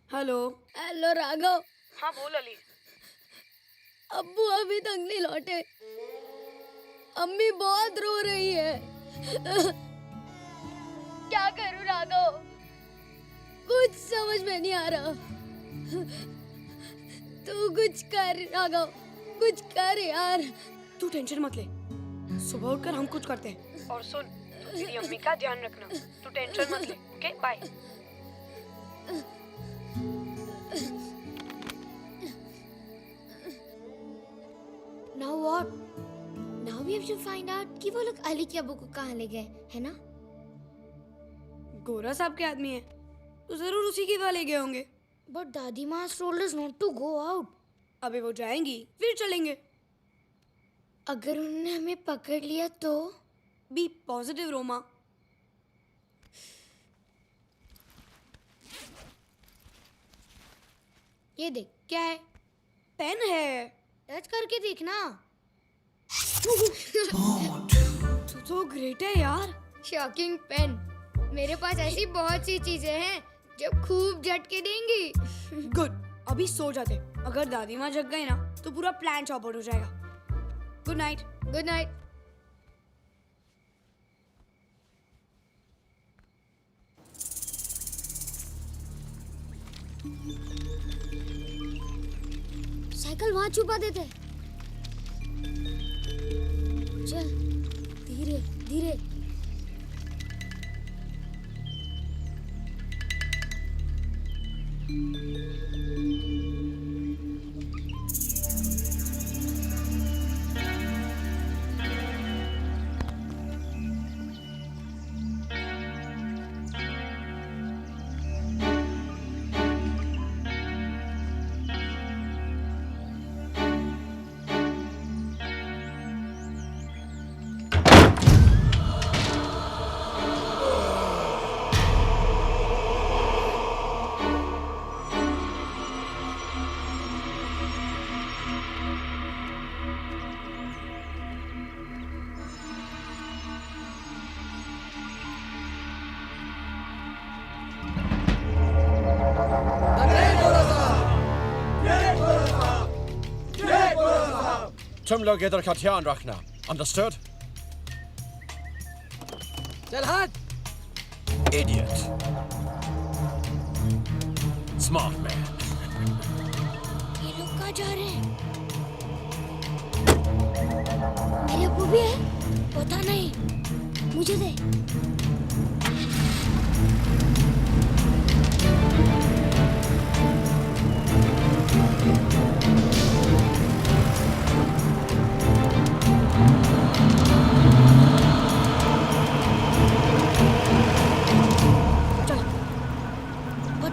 Hello. Hello Raghav. हाँ बोल अली। अब्बू अभी तक नहीं लौटे। अम्मी बहुत रो रही है। क्या करूं राघव, कुछ समझ में नहीं आ रहा। तू कुछ कर राघव, कुछ कर यार। तू टेंशन मत ले, सुबह उठकर हम कुछ करते हैं। और सुन, तू तेरी अम्मी का ध्यान रखना। तू टेंशन मत ले, okay? Bye. Now what? Now we have to find out कि वो लोग अली के अब्बू को कहाँ ले गए, है ना? गोरा साहब के आदमी है तो जरूर उसी के वहाँ ले गए होंगे। But दादी माँ told us not to go out. अबे वो जाएंगी फिर चलेंगे। अगर उन्होंने हमें पकड़ लिया तो? Be positive Roma. ये देख, क्या है? पेन है, टच करके देखना। तू तो ग्रेट है यार। Shocking pen. मेरे पास ऐसी बहुत सी चीजें हैं जो खूब झटके देंगी। गुड, अभी सो जाते। अगर दादी माँ जग गई ना तो पूरा प्लान चौपट हो जाएगा। Good night. Good night. Cycle वहां छुपा देते। चल धीरे धीरे। तुम लोग इधर का ध्यान रखना, understood? चल हट। Idiot. Smart man. ये लोग कहाँ जा रहे हैं? मेरे अब्बू भी है? पता नहीं, मुझे दे।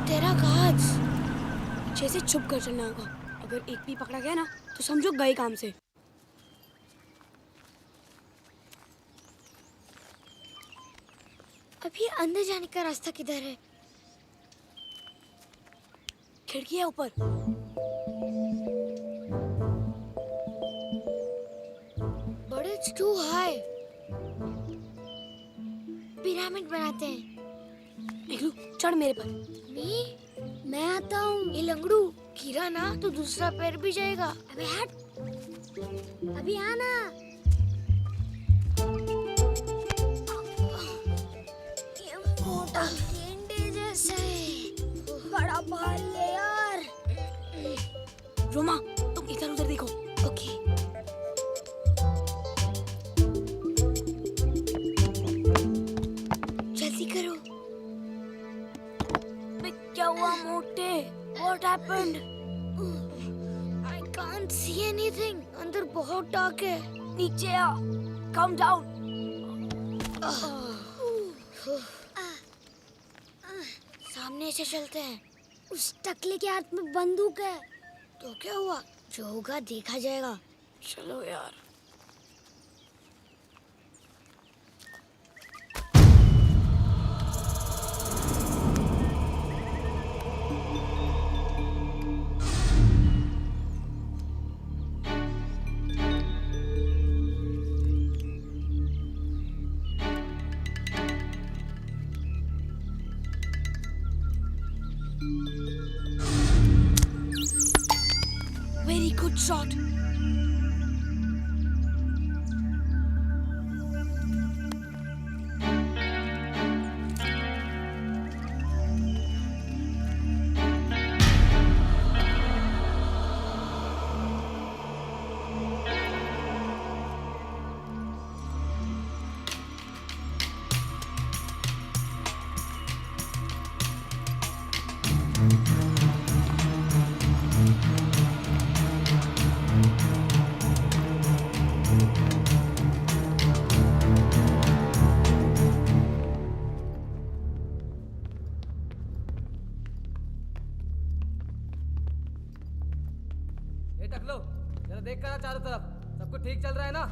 तेरा काज अच्छे से छुप कर चलना होगा। अगर एक भी पकड़ा गया ना तो समझो गए काम से। अभी अंदर जाने का रास्ता किधर है? खिड़की है ऊपर। But it's too high. Pyramid बनाते हैं। निकलू, चढ़ मेरे पर। मैं आता हूँ। ये लंगड़ू गिरा ना तो दूसरा पैर भी जाएगा। अबे हट, अभी आना। ये मोटा गेंडे जैसा है, बड़ा भारी है यार। रोमा, तुम इधर उधर देखो। ओके। जल्दी करो। क्या हुआ मोटे? What happened? I can't see anything. अंदर बहुत डार्क है। नीचे आ। Come down. सामने से चलते हैं। उस टकले के हाथ में बंदूक है। तो क्या हुआ? जो होगा देखा जाएगा। चलो यार। Very good shot. ये टकलो, जरा देख कर आ चारों तरफ। सब कुछ ठीक चल रहा है ना?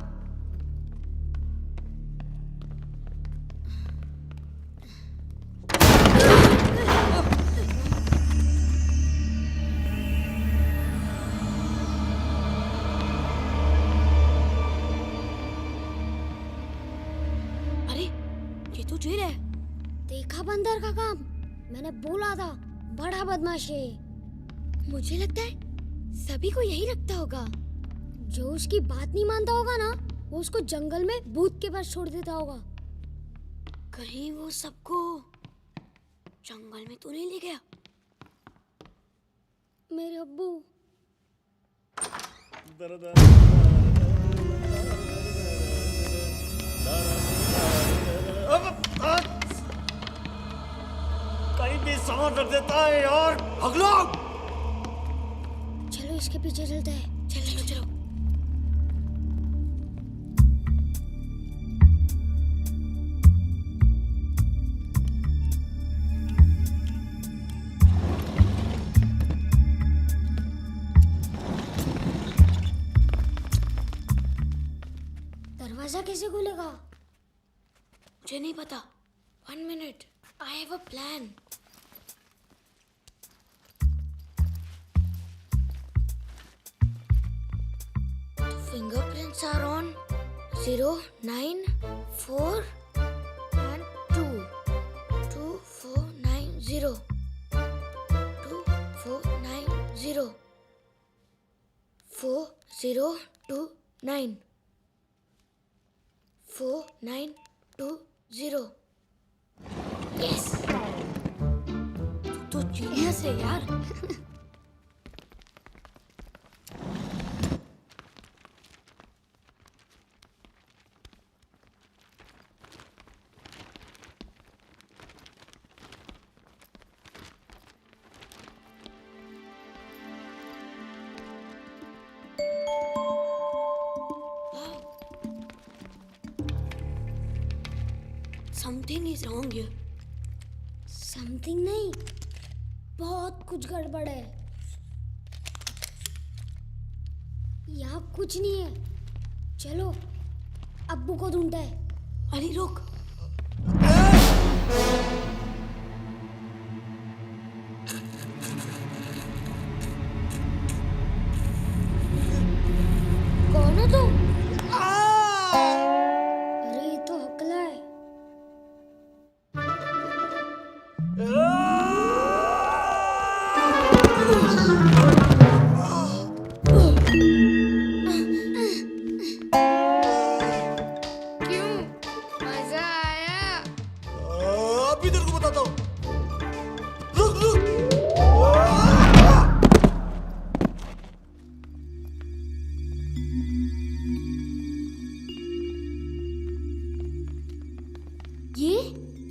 अरे, ये तो जेल है। देखा बंदर का काम? मैंने बोला था, बड़ा बदमाश है। मुझे लगता है सभी को यही लगता होगा। जो उसकी बात नहीं मानता होगा ना, वो उसको जंगल में भूत के पास छोड़ देता होगा। कहीं वो सबको जंगल में तो नहीं ले गया? मेरे अब्बू। कहीं भी सांस रख देता है यार। अगला चलो इसके पीछे चलते हैं। चलो चलो। दरवाजा कैसे खुलेगा? मुझे नहीं पता। 1 minute. I have a plan. The fingerprints are on 0, 9, 4 and 2. 2, 4, 9, 0. 2, 4, 9, 0. 4, 0, 2, 9 4 9 2 0 yes तो जीनियस है यार Something is wrong here. Something नहीं, बहुत कुछ गड़बड़ है। यहाँ कुछ नहीं है। चलो, अब्बू को ढूंढते हैं। अली रुक। कौन हो तुम? अरे ये तो हकला है।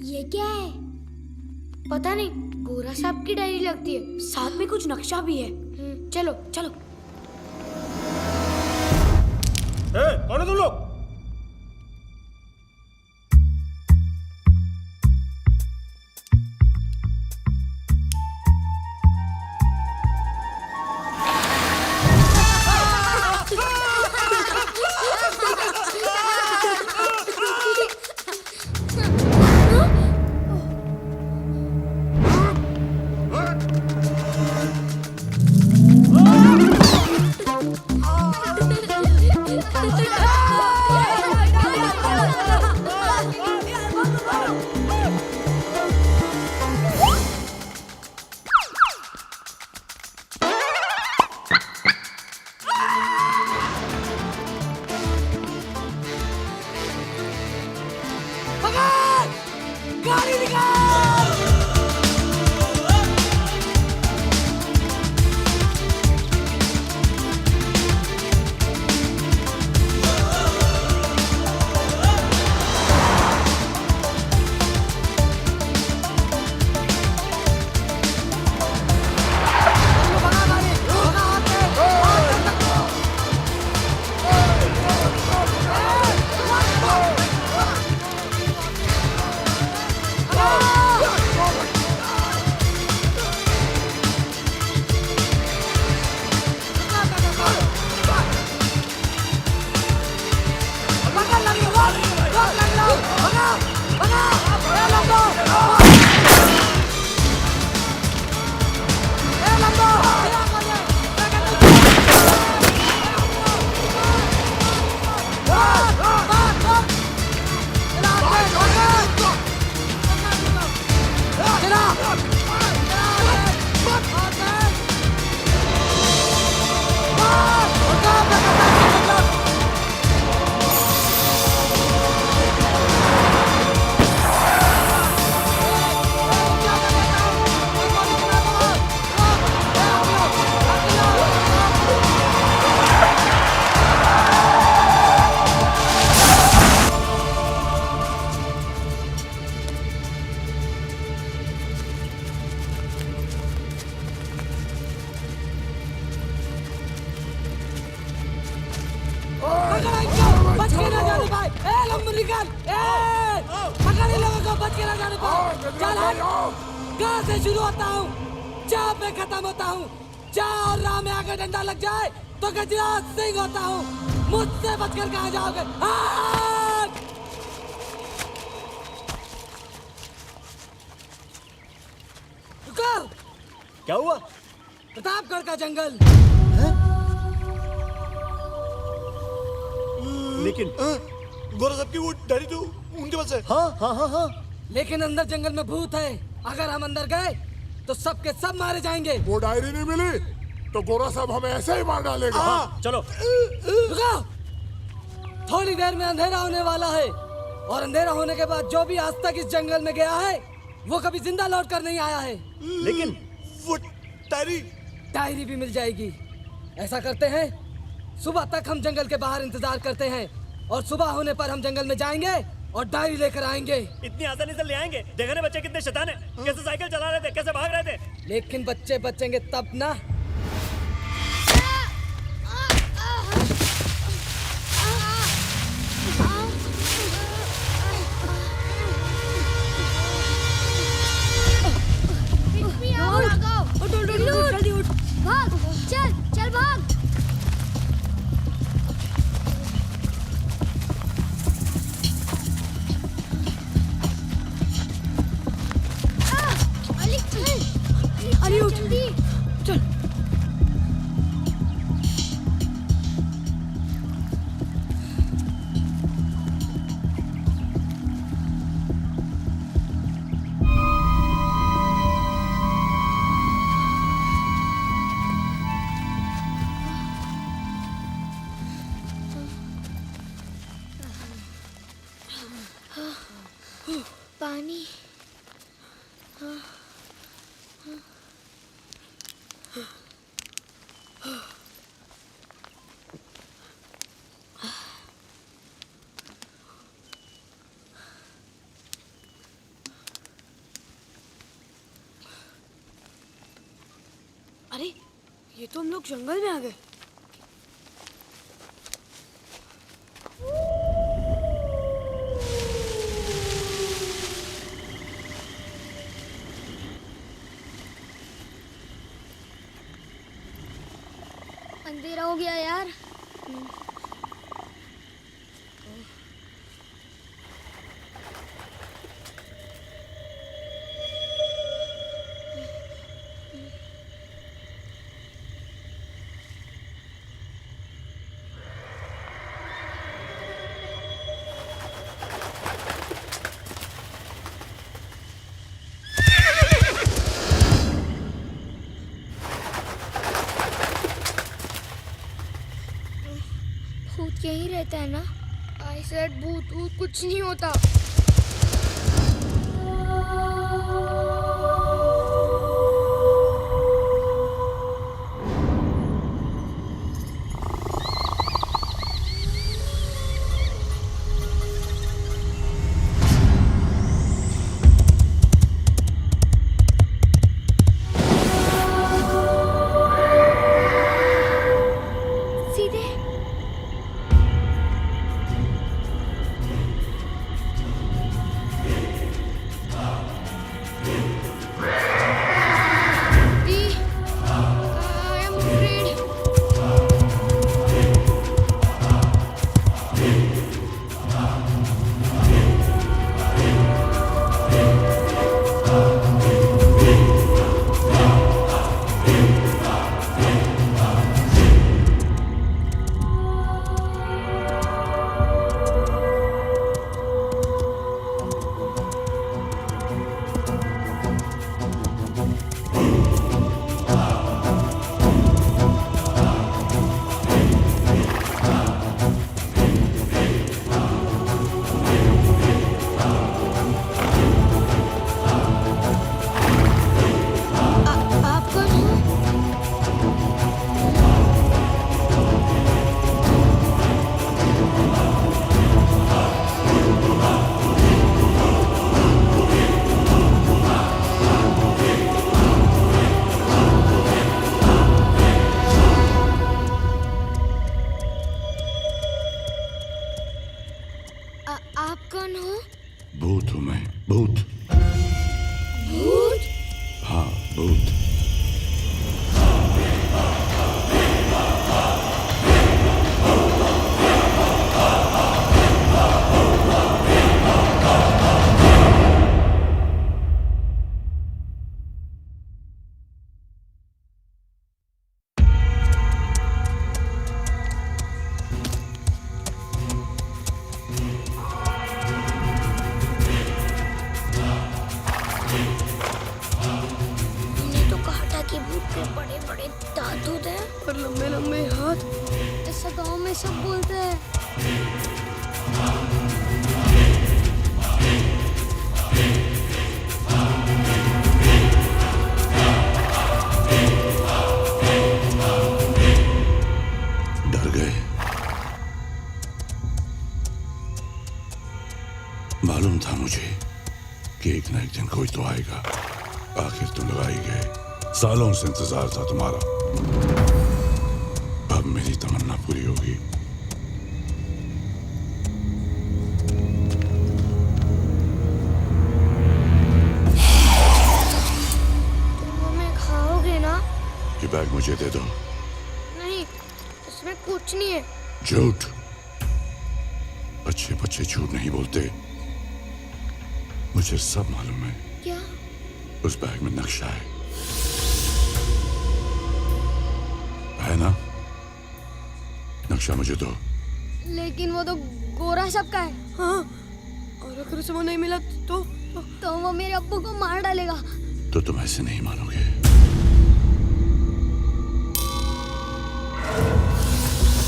ये क्या है? पता नहीं, गोरा साहब की डायरी लगती है। साथ में कुछ नक्शा भी है। चलो चलो। कौन है तुम लोग? कहाँ से शुरू होता हूँ, जहाँ पे खत्म होता हूँ। जहाँ और राह में आगे डंडा लग जाए तो गजराज सिंह होता हूँ। मुझसे बचकर कहाँ जाओगे? रुको। क्या हुआ? प्रतापगढ़ का जंगल। लेकिन गोरा साहब की वो डायरी तो उनके पास है। हाँ हाँ हाँ हाँ। लेकिन अंदर जंगल में भूत है। अगर हम अंदर गए तो सबके सब मारे जाएंगे। वो डायरी नहीं मिली तो गोरा साहब हमें ऐसे ही मार डालेगा। हाँ, चलो। रुको, थोड़ी देर में अंधेरा होने वाला है और अंधेरा होने के बाद जो भी आज तक इस जंगल में गया है वो कभी जिंदा लौट कर नहीं आया है। लेकिन वो डायरी भी मिल जाएगी। ऐसा करते हैं, सुबह तक हम जंगल के बाहर इंतजार करते हैं और सुबह होने पर हम जंगल में जाएंगे और डायरी लेकर आएंगे। इतनी आसानी से ले आएंगे? देखा ना बच्चे कितने शैतान हैं, कैसे साइकिल चला रहे थे, कैसे भाग रहे थे। लेकिन बच्चे बचेंगे तब ना। जल्दी उठ, भाग, चल चल भाग। अली उठ, जल्दी चल। पानी। अरे ये तो हम लोग जंगल में आ गए। अंधेरा हो गया यार। भूत यहीं रहता है ना? आई सेड भूत भूत कुछ नहीं होता। सीधे I am afraid. आप कौन हो? आप कौन हो? भूत हूं मैं, भूत। भूत? हाँ, भूत। तूने तो कहा था कि भूत के बड़े बड़े दांत होते हैं और लंबे लंबे हाथ। ऐसा गांव में सब बोलते हैं। डर गए? मालूम था मुझे कि एक न एक दिन कोई तो आएगा। आखिर तुम लोग आ ही गए। सालों से इंतजार था तुम्हारा। अब मेरी तमन्ना पूरी होगी। तुम हमें खाओगे ना? ये बैग मुझे दे दो। नहीं, इसमें कुछ नहीं है। झूठ। अच्छे बच्चे झूठ नहीं बोलते। मुझे सब मालूम है। क्या? उस बैग में नक्शा है ना? नक्शा मुझे दो। लेकिन वो तो गोरा सबका है। हाँ, और अगर उसे वो नहीं मिला तो वो मेरे अब्बू को मार डालेगा। तो तुम ऐसे नहीं मानोगे।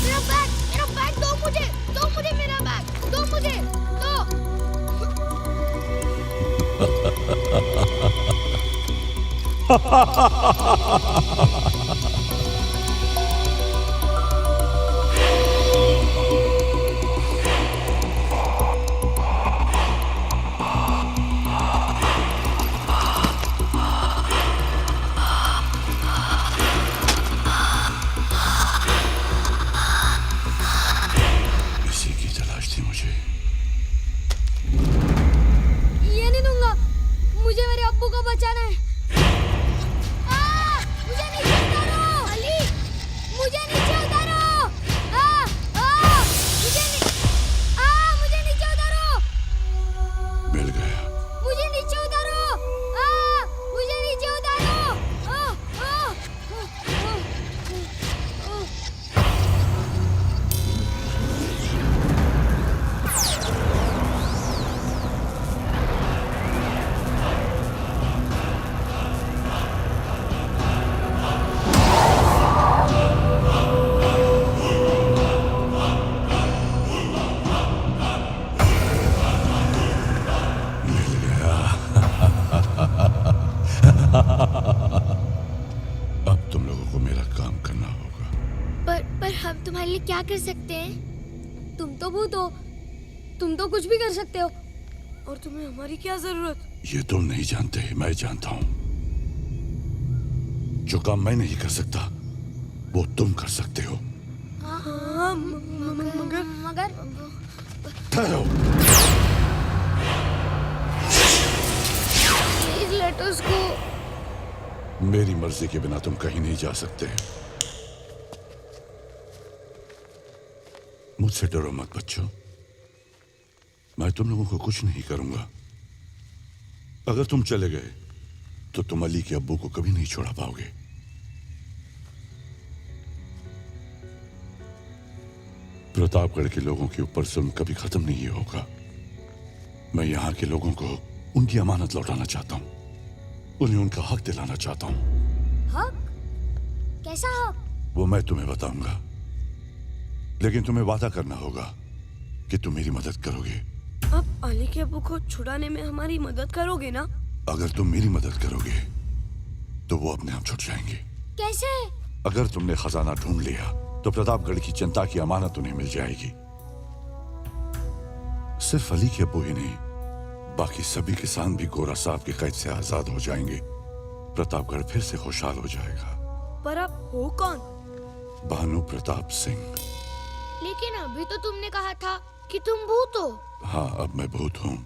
मेरा बैग दो मुझे मेरा बैग दो मुझे दो। इसी की तलाश थी मुझे। ये नहीं दूंगा, मुझे मेरे अब्बू को बचाना है। मुझे नीचे उतारो। अली, मुझे नीचे उतारो। मुझे नीचे उतारो। मिल गया। मुझे नीचे उतारो। मुझे नीचे उतारो। अब तुम लोगों को मेरा काम करना होगा। पर हम तुम्हारे लिए क्या कर सकते हैं? तुम तो भूत हो, तुम तो कुछ भी कर सकते हो। और तुम्हें हमारी क्या जरूरत? ये तुम नहीं जानते, मैं जानता हूं। जो काम मैं नहीं कर सकता वो तुम कर सकते हो। हाँ, मगर ठहरो। प्लीज लेट अस गो। मेरी मर्जी के बिना तुम कहीं नहीं जा सकते। मुझसे डरो मत बच्चों। मैं तुम लोगों को कुछ नहीं करूंगा। अगर तुम चले गए तो तुम अली के अब्बू को कभी नहीं छोड़ा पाओगे। प्रतापगढ़ के लोगों के ऊपर जुल्म कभी खत्म नहीं होगा। मैं यहाँ के लोगों को उनकी अमानत लौटाना चाहता हूँ। उन्हें उनका हक दिलाना चाहता हूँ। हक? कैसा हक? वो मैं तुम्हें बताऊंगा, लेकिन तुम्हें वादा करना होगा कि तुम मेरी मदद करोगे। अब अली के अब्बू को छुड़ाने में हमारी मदद करोगे ना? अगर तुम मेरी मदद करोगे तो वो अपने आप छुट जाएंगे। कैसे? अगर तुमने खजाना ढूंढ लिया तो प्रतापगढ़ की जनता की अमानत उन्हें मिल जाएगी। सिर्फ अली के अब्बू ही नहीं, बाकी सभी किसान भी गोरा साहब की कैद से आजाद हो जाएंगे। प्रतापगढ़ फिर से खुशहाल हो जाएगा। पर आप हो कौन? भानु प्रताप सिंह। लेकिन अभी तो तुमने कहा था कि तुम भूत हो। हाँ, अब मैं भूत हूँ,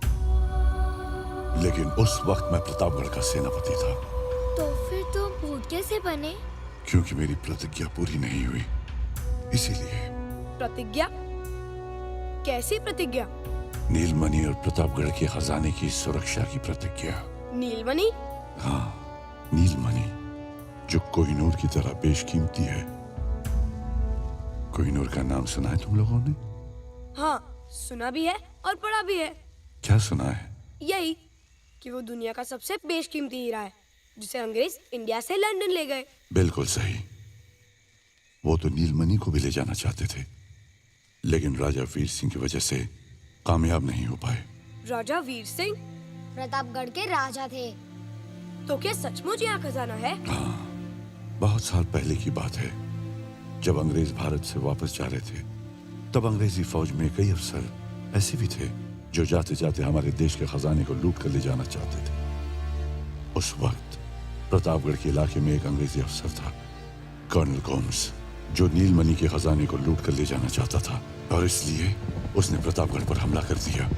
लेकिन उस वक्त मैं प्रतापगढ़ का सेनापति था। तो फिर तुम भूत कैसे बने? क्योंकि मेरी प्रतिज्ञा पूरी नहीं हुई, इसीलिए। प्रतिज्ञा? कैसी प्रतिज्ञा? नीलमणि और प्रतापगढ़ के खजाने की सुरक्षा की प्रतिज्ञा। नीलमणि? हाँ, नीलमणि, जो कोहिनूर की तरह बेशकीमती है। कोहिनूर का नाम सुना है तुम लोगों ने? हाँ, सुना भी है और पढ़ा भी है। क्या सुना है? यही कि वो दुनिया का सबसे बेशकीमती हीरा है, जिसे अंग्रेज इंडिया से लंदन ले गए। बिल्कुल सही। वो तो नीलमणि को भी ले जाना चाहते थे, लेकिन राजा वीर सिंह की वजह से कामयाब नहीं हो पाए। राजा वीर सिंह प्रतापगढ़ के राजा थे। तो क्या सचमुच यहाँ खजाना है? बहुत साल पहले की बात है, जब अंग्रेज भारत से वापस जा रहे थे, तब अंग्रेजी फौज में कई अफसर ऐसे भी थे जो जाते जाते हमारे देश के खजाने को लूट कर ले जाना चाहते थे। उस वक्त प्रतापगढ़ के इलाके में एक अंग्रेजी अफसर था, कर्नल गोम्स, जो नीलमणि के खजाने को लूट कर ले जाना चाहता था, और इसलिए उसने प्रतापगढ़ पर हमला कर दिया।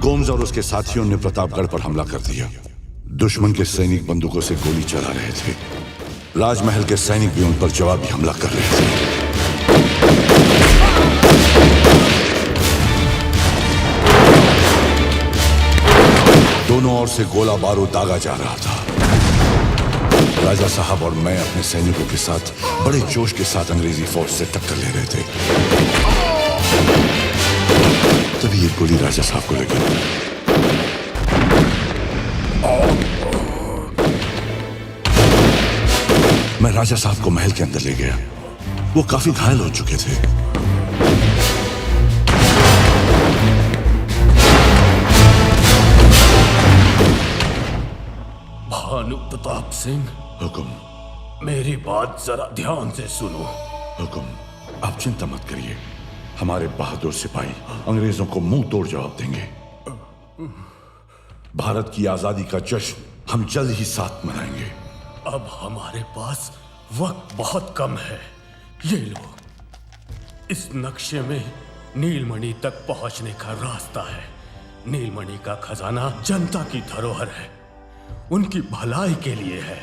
गोम्स और उसके साथियों ने प्रतापगढ़ पर हमला कर दिया। दुश्मन के सैनिक बंदूकों से गोली चला रहे थे। राजमहल के सैनिक भी उन पर जवाबी हमला कर रहे थे। दोनों ओर से गोला बारूद दागा जा रहा था। राजा साहब और मैं अपने सैनिकों के साथ बड़े जोश के साथ अंग्रेजी फौज से टक्कर ले रहे थे। तभी एक गोली राजा साहब को लगी। मैं राजा साहब को महल के अंदर ले गया। वो काफी घायल हो चुके थे। भानु प्रताप सिंह, हुक्म। मेरी बात जरा ध्यान से सुनो। हुक्म। आप चिंता मत करिए, हमारे बहादुर सिपाही अंग्रेजों को मुंह तोड़ जवाब देंगे। भारत की आजादी का जश्न हम जल्द ही साथ मनाएंगे। अब हमारे पास वक्त बहुत कम है। ये लो, इस नक्शे में नीलमणि तक पहुंचने का रास्ता है। नीलमणि का खजाना जनता की धरोहर है, उनकी भलाई के लिए है।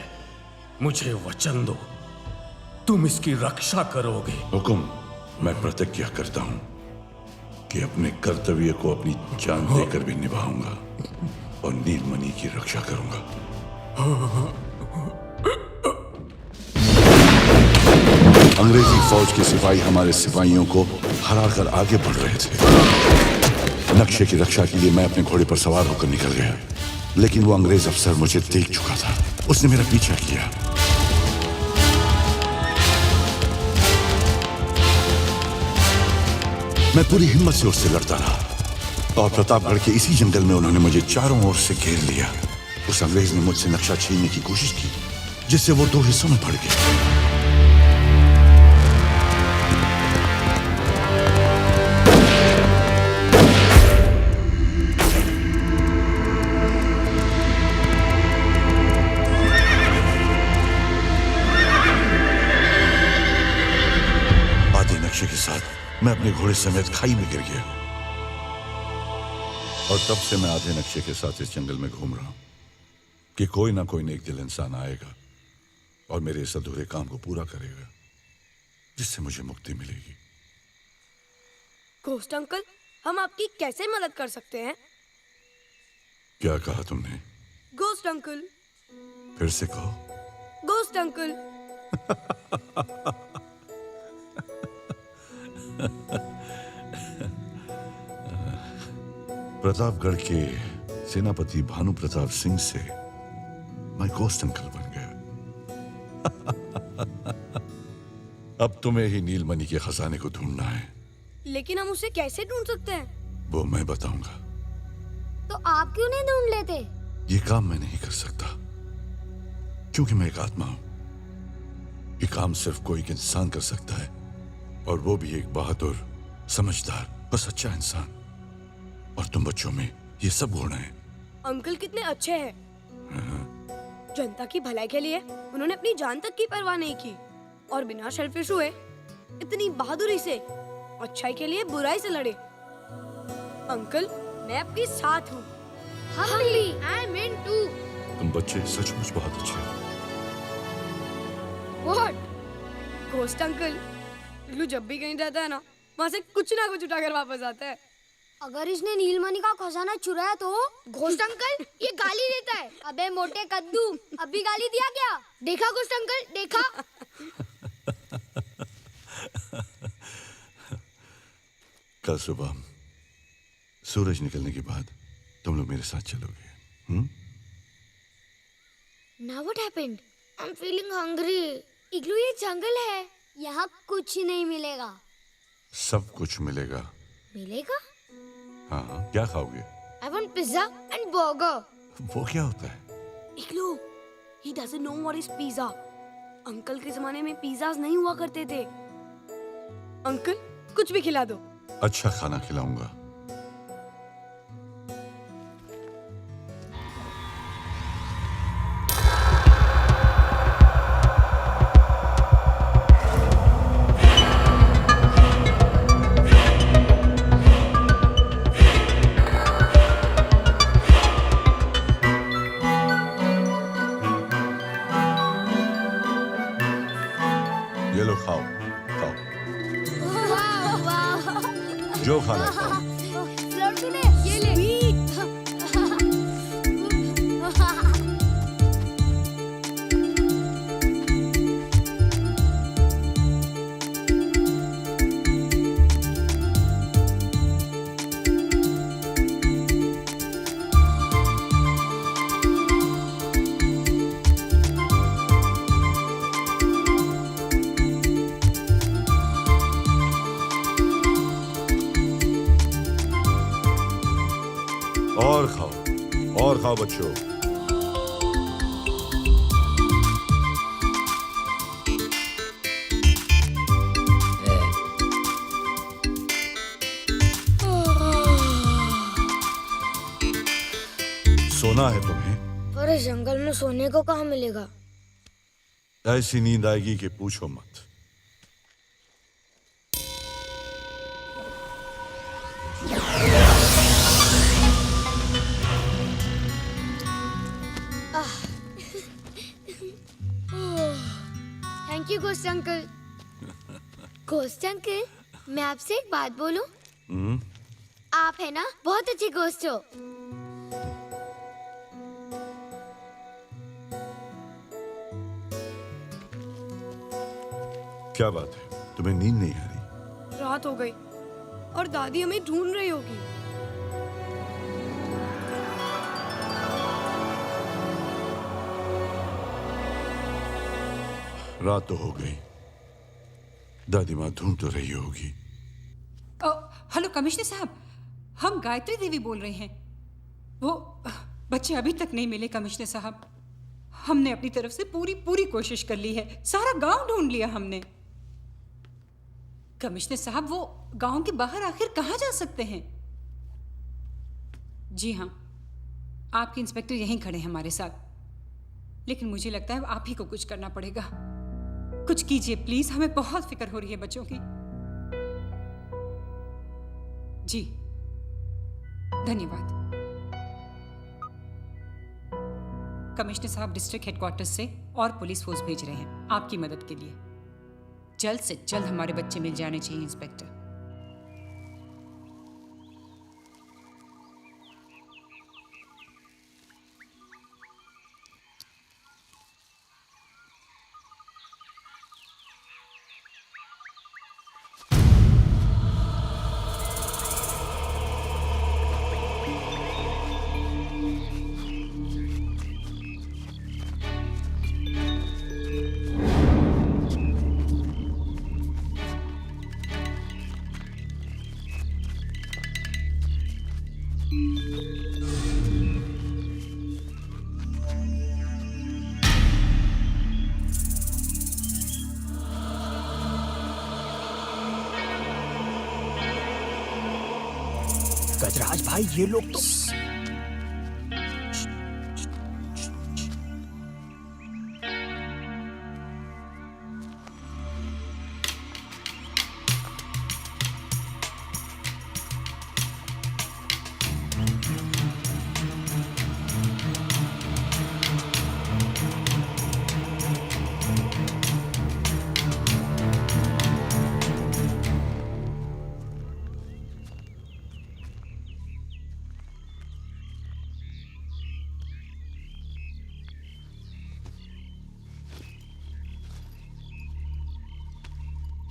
मुझे वचन दो, तुम इसकी रक्षा करोगे। हुकुम। मैं प्रतिज्ञा करता हूं कि अपने कर्तव्य को अपनी जान देकर भी निभाऊंगा और नीलमणि की रक्षा करूंगा। अंग्रेजी फौज के सिपाही हमारे सिपाहियों को हराकर आगे बढ़ रहे थे। नक्शे की रक्षा के लिए मैं अपने घोड़े पर सवार होकर निकल गया, लेकिन वो अंग्रेज अफसर मुझे देख चुका था। उसने मेरा पीछा किया। मैं पूरी हिम्मत से उससे लड़ता रहा और प्रतापगढ़ के इसी जंगल में उन्होंने मुझे चारों ओर से घेर लिया। उस अंग्रेज ने मुझसे नक्शा छीनने की कोशिश की, जिससे वो दो हिस्सों में पड़ गया। आधे नक्शे के साथ मैं अपने घोड़े समेत खाई में गिर गया और तब से मैं आधे नक्शे के साथ इस जंगल में घूम रहा हूं कि कोई ना कोई नेक दिल इंसान आएगा और मेरे इस अधूरे काम को पूरा करेगा, जिससे मुझे मुक्ति मिलेगी। घोस्ट अंकल, हम आपकी कैसे मदद कर सकते हैं? क्या कहा तुमने? Ghost uncle. फिर से कहो। Ghost uncle. प्रतापगढ़ के सेनापति भानु प्रताप सिंह से मैं घोस्ट अंकल बन गया। अब तुम्हें ही नीलमणि के खजाने को ढूंढना है। लेकिन हम उसे कैसे ढूंढ सकते हैं? वो मैं बताऊंगा। तो आप क्यों नहीं ढूंढ लेते? ये काम मैं नहीं कर सकता, क्योंकि मैं एक आत्मा हूं। ये काम सिर्फ कोई एक इंसान कर सकता है, और वो भी एक बहादुर, समझदार और सच्चा इंसान। और तुम बच्चों में ये सब गुण हैं। अंकल कितने अच्छे हैं। जनता की भलाई के लिए उन्होंने अपनी जान तक की परवाह नहीं की और बिना सेल्फिश हुए इतनी बहादुरी से अच्छाई के लिए बुराई से लड़े। अंकल, मैं आपके साथ हूँ। हम भी। I am in too. तुम बच्चे सचमुच बहुत अच्छे हो। What? घोस्ट अंकल, लू जब भी कहीं जाता है ना, वहाँ से कुछ ना कुछ उठाकर वापस आता है। अगर इसने नीलमणि का खजाना चुराया तो घोस्ट अंकल ये गाली देता है। अबे मोटे कद्दू, अभी गाली दिया क्या? देखा घोस्ट अंकल, देखा? कल सुबह सूरज निकलने के बाद तुम लोग मेरे साथ चलोगे। Now what happened? I'm feeling hungry. इग्लू ये जंगल है, यहाँ कुछ नहीं मिलेगा। सब कुछ मिलेगा। मिलेगा? हाँ, क्या खाओगे? I want pizza and burger. वो क्या होता है? इग्लू, he doesn't know what is pizza. Uncle के जमाने में पिज़्ज़ास नहीं हुआ करते थे। अंकल, कुछ भी खिला दो। अच्छा खाना खिलाऊंगा। ये लो खाओ, खाओ। जो खाना है खाओ। लड्डू ले, ये ले। और खाओ बच्चों। सोना है तुम्हें? पर इस जंगल में सोने को कहाँ मिलेगा? ऐसी नींद आएगी कि पूछो मत। Thank you ghost uncle. Ghost uncle, मैं आपसे एक बात बोलूं? आप है ना बहुत अच्छे घोस्ट हो। क्या बात है, तुम्हें नींद नहीं आ रही? रात हो गई और दादी हमें ढूंढ रही होगी। रात तो हो गई, दादी माँ ढूंढ तो रही होगी। हेलो कमिश्नर साहब, हम गायत्री देवी बोल रहे हैं। वो बच्चे अभी तक नहीं मिले कमिश्नर साहब। हमने अपनी तरफ से पूरी कोशिश कर ली है, सारा गांव ढूंढ लिया हमने। कमिश्नर साहब, वो गांव के बाहर आखिर कहाँ जा सकते हैं? जी हाँ, आपके इंस्पेक्टर यहीं खड़े हैं हमारे साथ, लेकिन मुझे लगता है आप ही को कुछ करना पड़ेगा। कुछ कीजिए प्लीज, हमें बहुत फिक्र हो रही है बच्चों की। जी धन्यवाद। कमिश्नर साहब डिस्ट्रिक्ट हेडक्वार्टर्स से और पुलिस फोर्स भेज रहे हैं आपकी मदद के लिए। जल्द से जल्द हमारे बच्चे मिल जाने चाहिए इंस्पेक्टर। गजराज भाई, ये लोग तो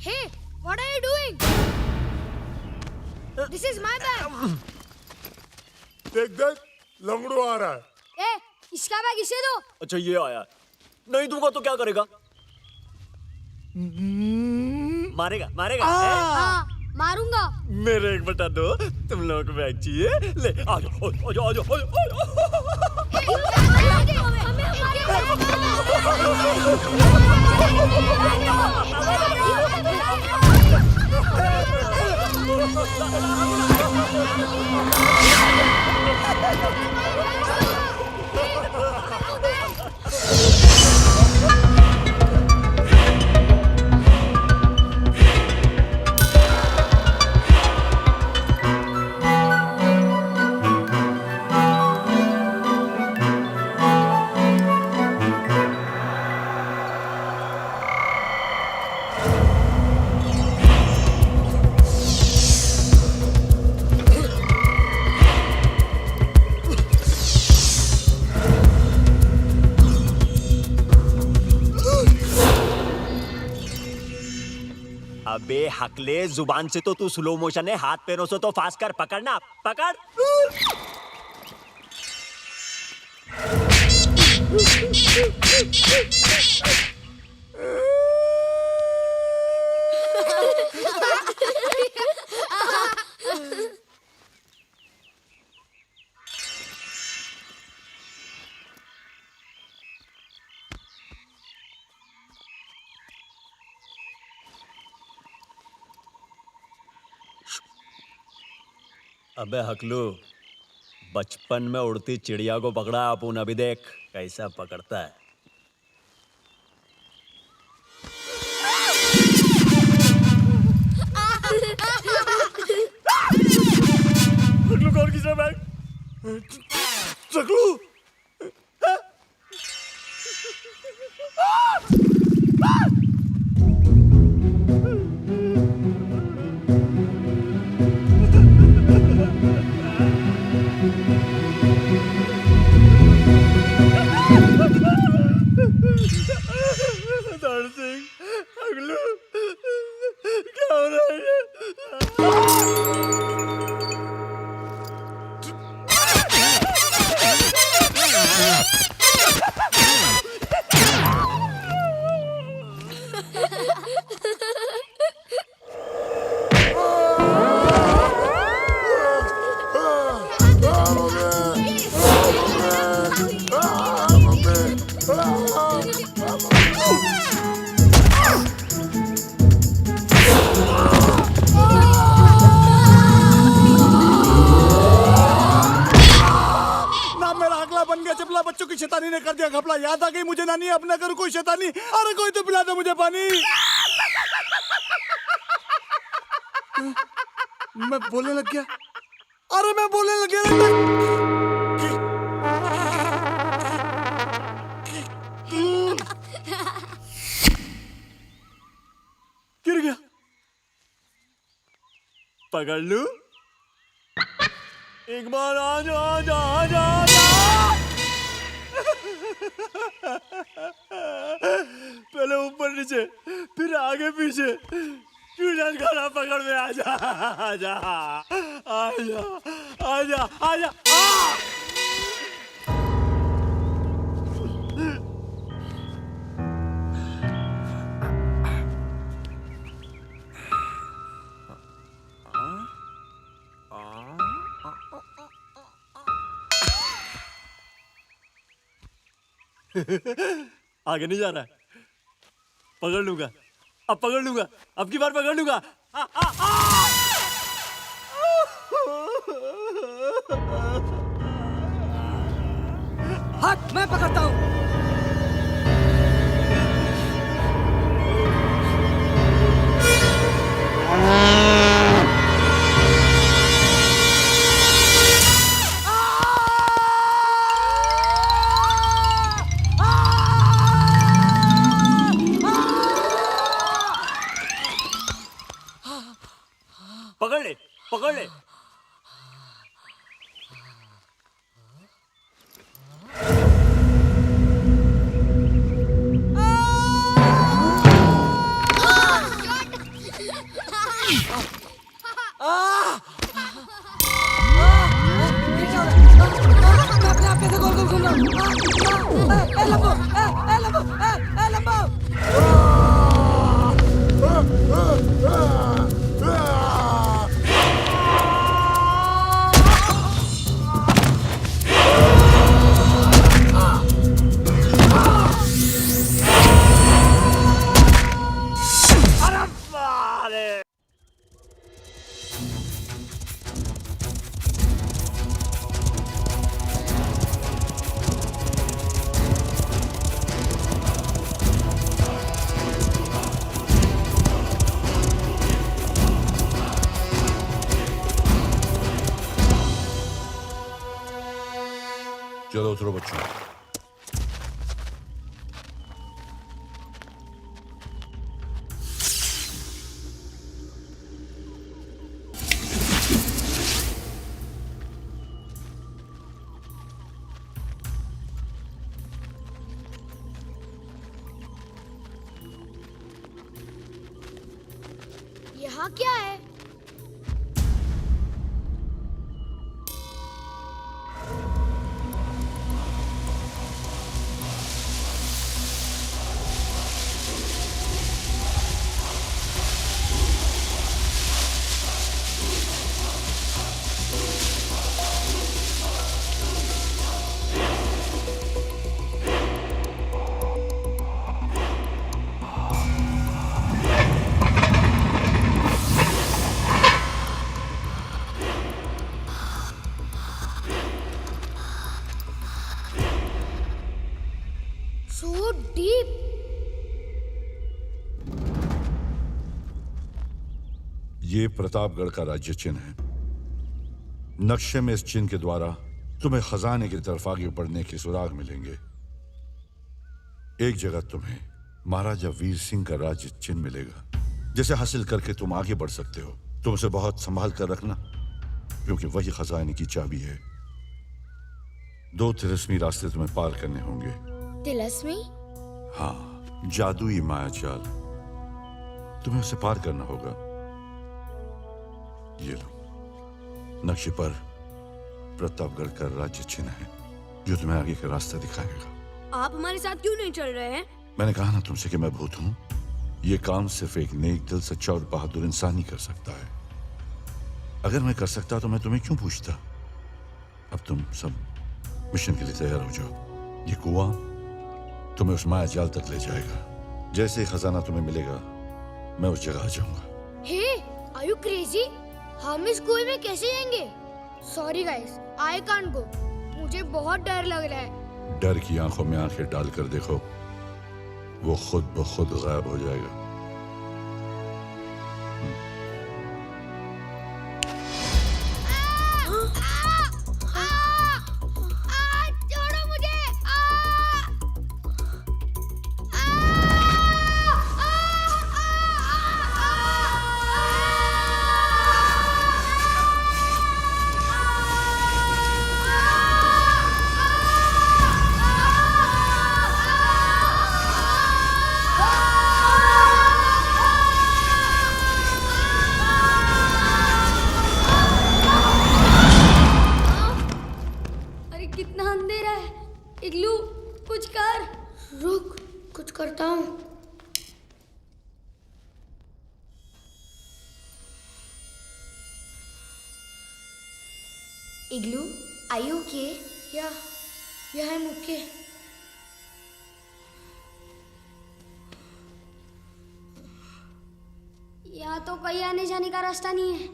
Hey, what are you doing? This is my bag. देख देख लंगड़ू आ रहा है। ए, इसका बैग इसे दो। अच्छा ये आया, नहीं दूंगा तो क्या करेगा? मारेगा मारेगा। हाँ, मारूंगा। मेरे 1/2 तुम लोगों को बैग चाहिए? ले आ जाओ आ जाओ आ जाओ। अबे हकले, जुबान से तो तू स्लो मोशन है, हाथ पैरों से तो फास्ट कर। पकड़ना, पकड़। अबे हकलू, बचपन में उड़ती चिड़िया को पकड़ा अपुन, अभी देख कैसा पकड़ता है। हकलू कौन किस बैग? हकलू क्या हो रहा है? बच्चों की शैतानी ने कर दिया घपला। याद आ गई मुझे नानी, अब ना करूं कोई शैतानी। अरे कोई तो पिला दो मुझे पानी। मैं बोलने लग गया। अरे मैं बोलने लग गया। गिर गया। पकड़ लूं? एक बार आ जा आ जा आ जा आ जा। पहले ऊपर नीचे, फिर आगे पीछे। क्यों जान खाना पकड़ में आ जा आ जा आ जा आ जा आ जा। आगे नहीं जा रहा है। पकड़ लूंगा, अब पकड़ लूंगा, अब की बार पकड़ लूंगा। हट, मैं पकड़ता हूँ। पकड़ ले, पकड़ ले। मैं अपने आप कैसे गोल गोल घूम रहा हूँ? ए लंबो, ए लंबो, ए लंबो। चलो उतरो बच्चों। यहाँ क्या है? So deep. ये प्रतापगढ़ का राज्य चिन्ह है। नक्शे में इस चिन्ह के द्वारा तुम्हें खजाने की तरफ आगे बढ़ने के सुराग मिलेंगे। एक जगह तुम्हें महाराजा वीर सिंह का राज्य चिन्ह मिलेगा, जिसे हासिल करके तुम आगे बढ़ सकते हो। तुम उसे बहुत संभाल कर रखना, क्योंकि वही खजाने की चाबी है। 2 तिलिस्मी रास्ते तुम्हें पार करने होंगे। तिलिस्मी? हाँ, जादुई मायाजाल। तुम्हें उसे पार करना होगा। ये लो, नक्शे पर प्रतापगढ़ का राज्य चिन्ह है, जो तुम्हें आगे का रास्ता दिखाएगा। आप हमारे साथ क्यों नहीं चल रहे हैं? मैंने कहा ना तुमसे कि मैं भूत हूं। ये काम सिर्फ एक नेक दिल, सच्चा और बहादुर इंसान ही कर सकता है। अगर मैं कर सकता तो मैं तुम्हें क्यों पूछता। अब तुम सब मिशन के लिए तैयार हो जाओ। ये कुआं तुम्हें उस माया जाल तक ले जाएगा। जैसे ही खजाना तुम्हें मिलेगा, मैं उस जगह आ जाऊंगा। हे, आर यू क्रेजी? हम इस कुएं में कैसे जाएंगे? Sorry guys, I can't go. मुझे बहुत डर लग रहा है। डर की आंखों में आंखें डालकर देखो, वो खुद ब खुद गायब हो जाएगा। छोड़ो मुझे। अरे कितना अंधेरा है। इग्लू, कुछ कर। रुक, कुछ करता हूँ। इग्लू, are you okay? Yeah, I'm okay. यहाँ तो कहीं आने जाने का रास्ता नहीं है।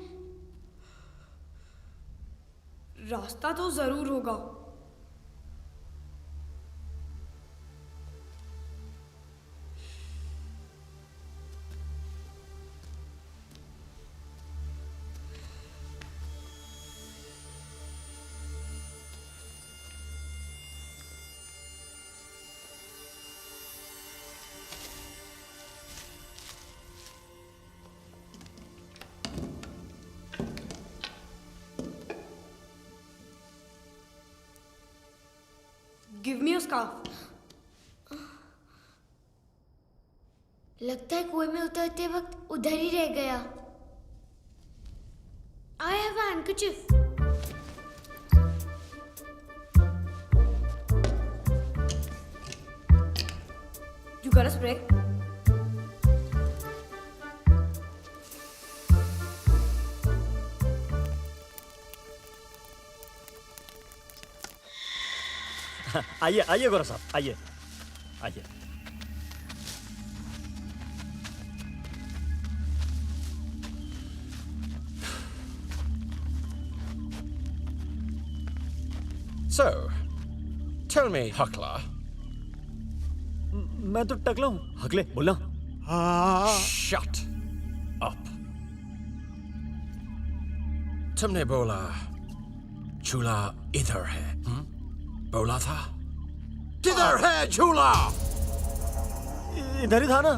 रास्ता तो जरूर होगा। Give me a scarf. लगता है कुएं में उतरते वक्त उधर ही रह गया। हैंकरचिफ। You got a spray? आइए आइए गौरव साहब, आइए आइए। So, tell me, Huckler. मैं तो टकला हूँ, हकले बोलना। Shut up. तुमने बोला चूल्हा इधर है, बोला था? किधर है चूल्हा? इधर ही था ना।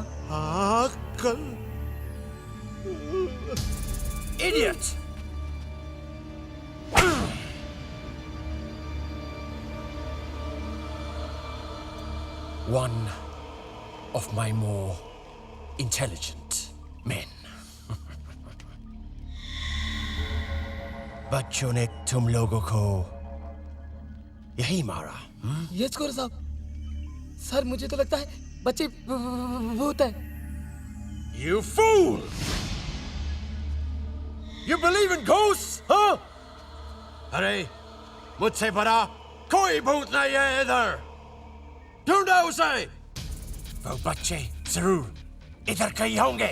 Idiot! One of my more intelligent men. बच्चों ने तुम लोगों को यही मारा? यस गौरव साहब, सर मुझे तो लगता है बच्चे भूत हैं। You fool! You believe in ghosts, huh? अरे, मुझसे बड़ा कोई भूत नहीं है इधर। ढूंढो उसे। वो बच्चे जरूर इधर कहीं होंगे।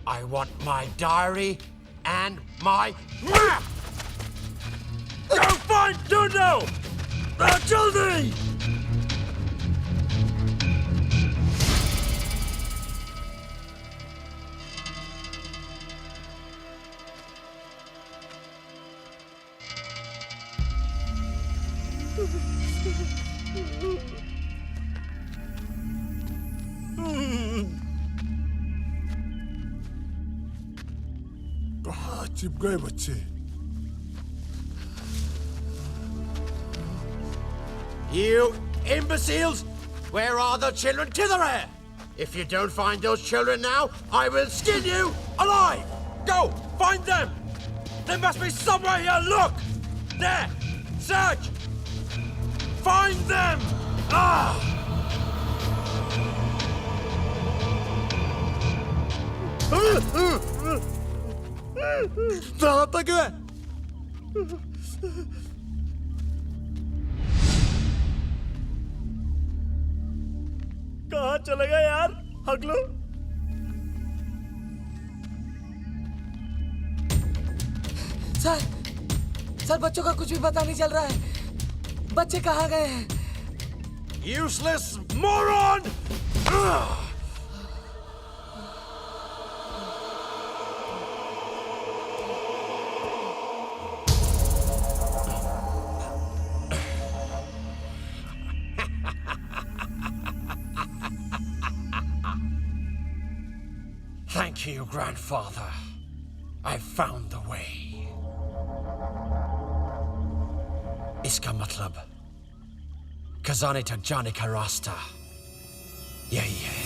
I want my diary and my map. Go find Dundo! जल्दी! कहाँ चिप गए बच्चे? You imbeciles! Where are the children? Kidhar hai? If you don't find those children now, I will skin you alive! Go! Find them! There must be somewhere here! Look! There! Search! Find them! Ah! कहाँ तक है? कहाँ चले गए यार हकलो? Sir बच्चों का कुछ भी पता नहीं चल रहा है। बच्चे कहाँ गए हैं? Useless moron! Thank you, grandfather. I found the way. इसका मतलब खजाने तक जाने का रास्ता यही है।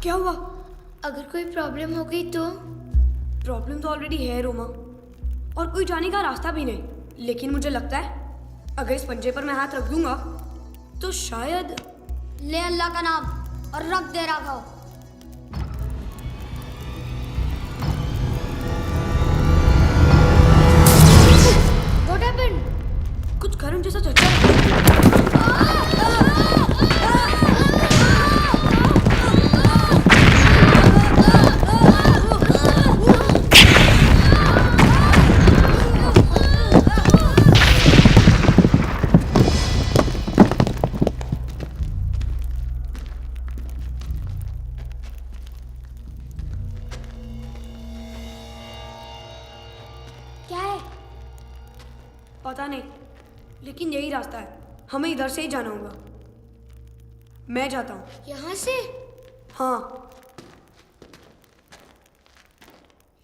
क्या हुआ? अगर कोई प्रॉब्लम हो गई तो? प्रॉब्लम तो ऑलरेडी है रोमा, और कोई जाने का रास्ता भी नहीं। लेकिन मुझे लगता है अगर इस पंजे पर मैं हाथ रख दूंगा तो शायद। ले अल्लाह का नाम और रख दे राघव। पता नहीं, लेकिन यही रास्ता है, हमें इधर से ही जाना होगा। मैं जाता हूँ। यहाँ से? हाँ।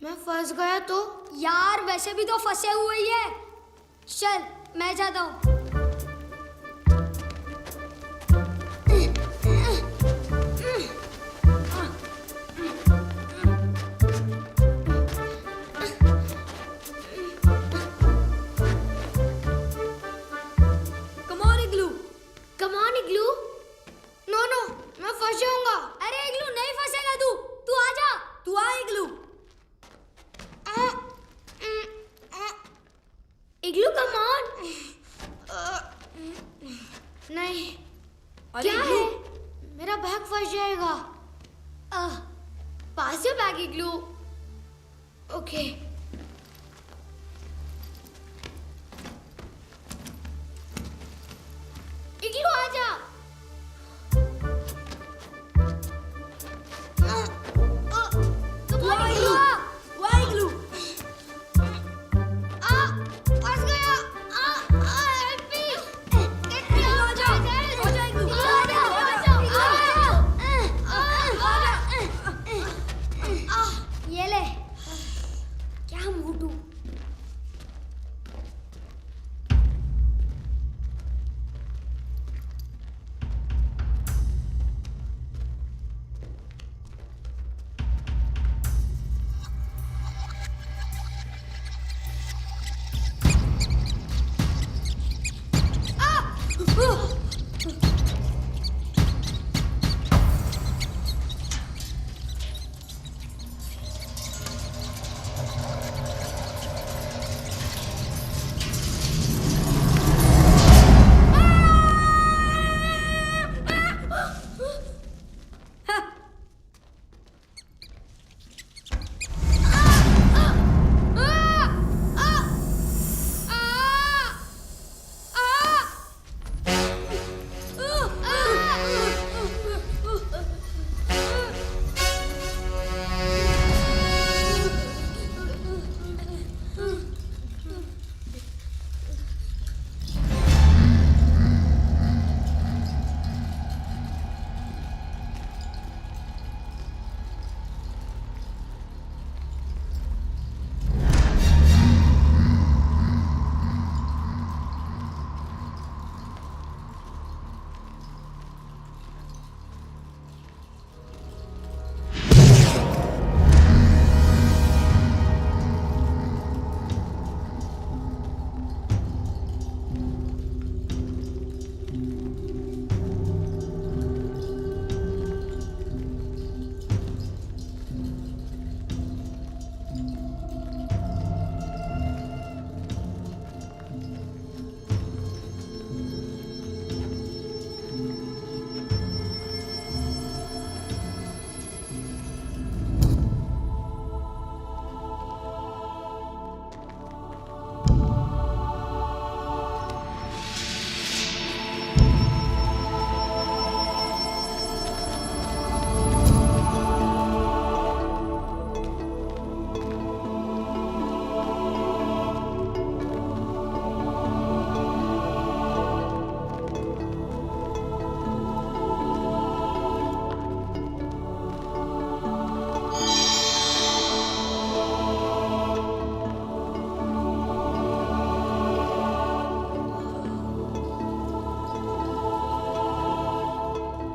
मैं फंस गया तो? यार वैसे भी तो फंसे हुए ही है। चल मैं जाता हूँ। Come on, Igloo. No, मैं फंस जाऊंगा। अरे इग्लू नहीं फंसेगा तू आ जा। तू आ इग्लू। इग्लू कम ऑन। नहीं। क्या है? मेरा बैग फंस जाएगा। पास योर बैग इग्लू। ओके। इग्लू आ जा। ये ले। क्या मोटू?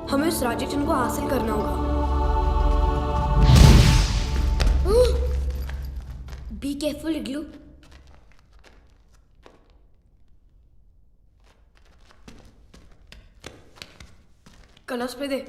हमें उस राजेचन को हासिल करना होगा। बी केयरफुल इग्लू। कलश पे दे।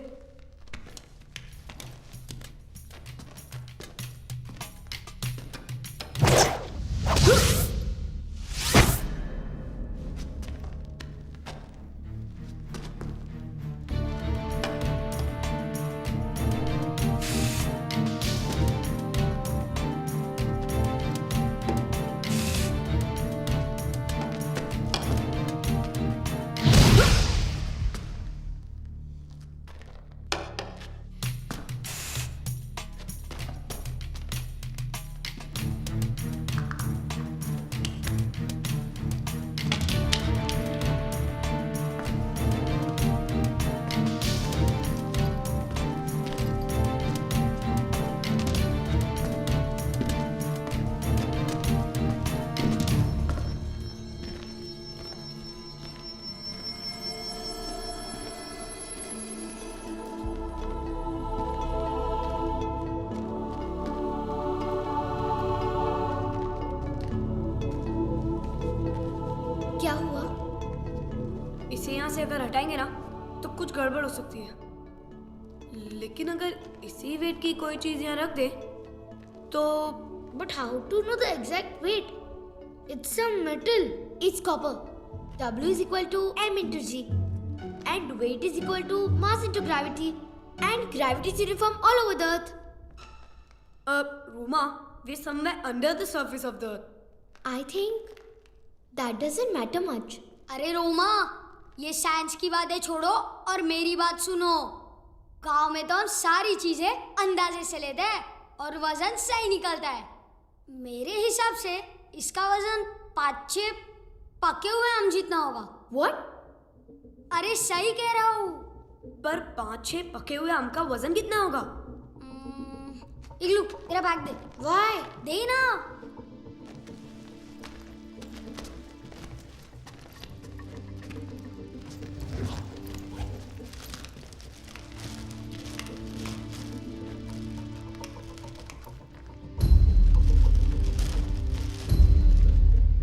से अगर हटाएंगे ना तो कुछ गड़बड़ हो सकती है, लेकिन अगर इसी वेट की कोई चीज यहाँ रख दे तो। But how to know the exact weight? It's some metal. It's copper. W is equal to m into g, and weight is equal to mass into gravity, and gravity is uniform all over the earth. Roma, we're somewhere under the surface of the earth. I think that doesn't matter much. अरे रोमा, ये science की बातें छोड़ो और मेरी बात सुनो। गांव में तो हम सारी चीजें अंदाजे से लेते हैं और वजन सही निकलता है। मेरे हिसाब से इसका वजन 5-6 पके हुए आम जितना होगा। What? अरे सही कह रहा हूँ। पर 5-6 पके हुए आम का वजन कितना होगा? इग्लू, तेरा बैग दे। वाई, दे ना।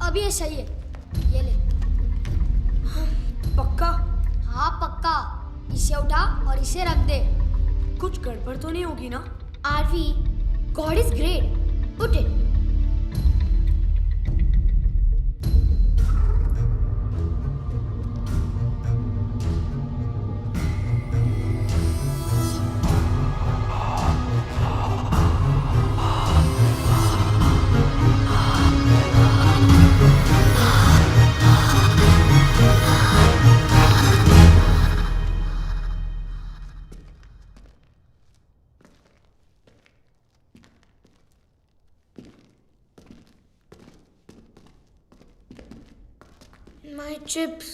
अब ये सही है, ये ले। पक्का? हाँ पक्का। इसे उठा और इसे रख दे। कुछ गड़बड़ तो नहीं होगी ना? Aarvi, god is great. Put it. My chips.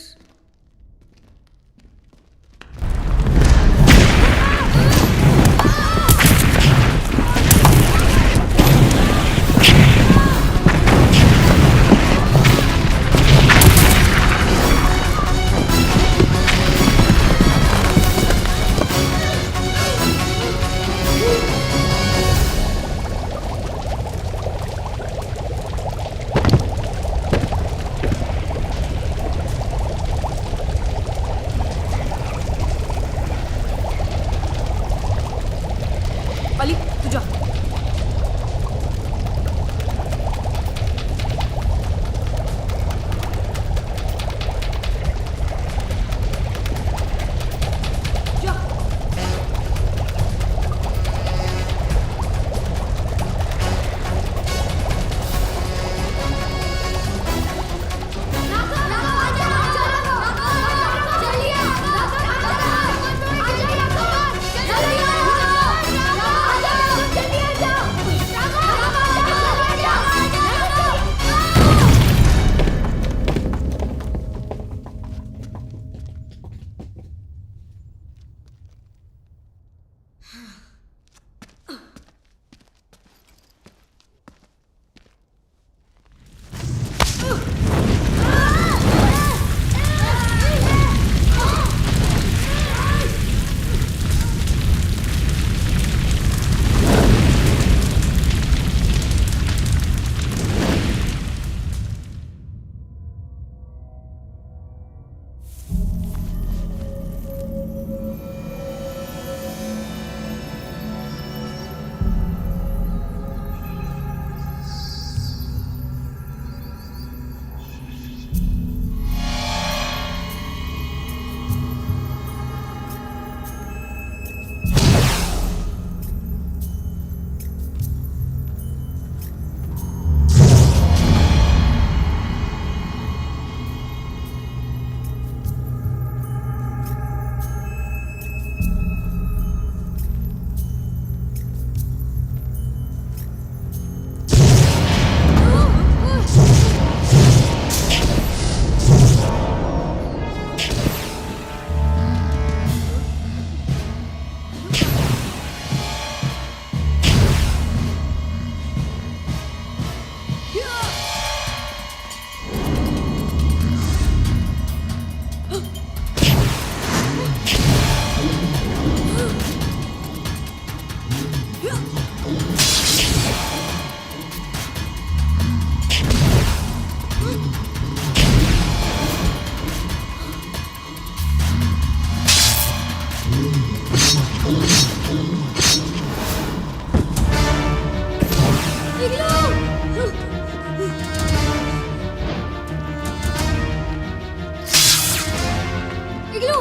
Igloo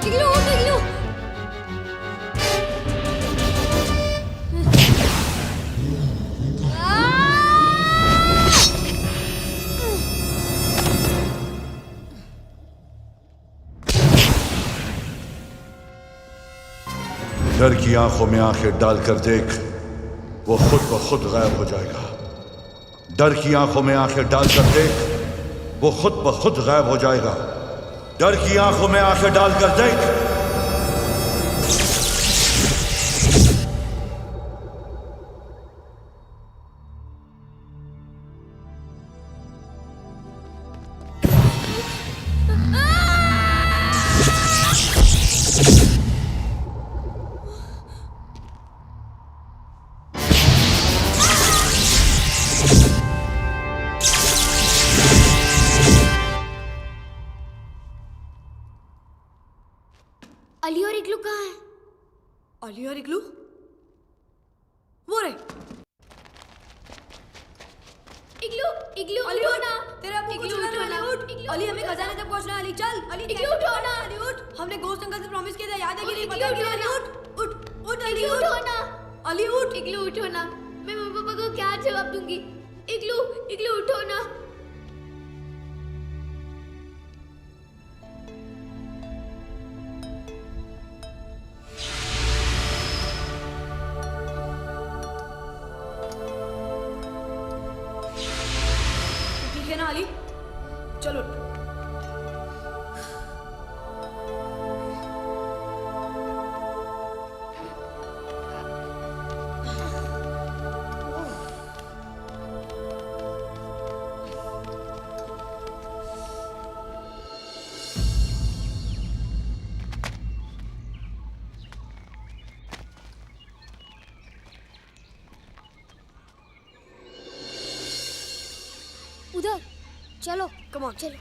igloo उठ इग्लू डर की आंखों में आंखें डालकर देख, वो खुद ब खुद गायब हो जाएगा। डर की आंखों में आंखें डालकर देख, वो खुद ब खुद गायब हो जाएगा। डर की आंखों में आंखें डालकर देख। अली और इग्लू कहाँ है? अली और इग्लू वो रे। इग्लू इग्लू अली उठो उठ ना। तेरे अब्बू को इग्लू चुरा उठो ले, ना। अली उठ। इग्लू अली हमें खजाने तक पहुंचना है। अली चल। अली इग्लू उठो ना। अली उठ। हमने गोश्त अंकल से प्रॉमिस किया था, याद है कि नहीं? इग्लू पता है कि उठो नहीं? ना। अली उठ उठ उठ अली इग्लू उठ। उठो ना। अली उठ। इग्लू उठो ना। मैं मम्मी पापा को क्या जवाब दूंगी? इग्लू इग्लू उठो ना। ठीक है ना अली? चलो उधर चलो कम ऑन चलो।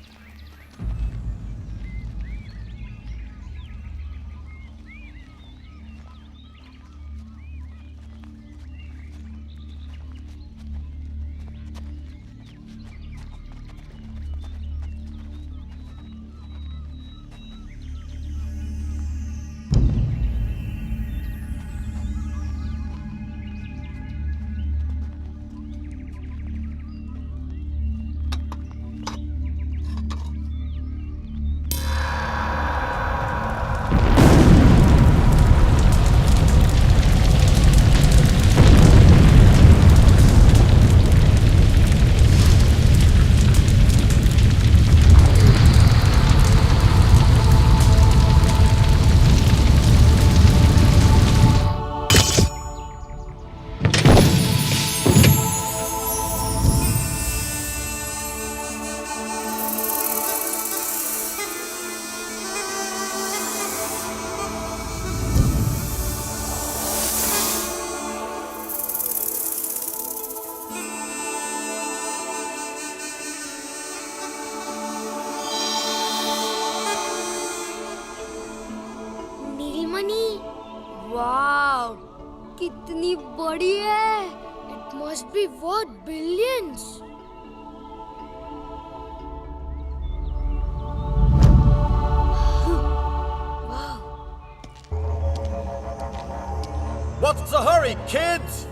वाव कितनी बड़ी है। It must be worth billions. What's the hurry, kids?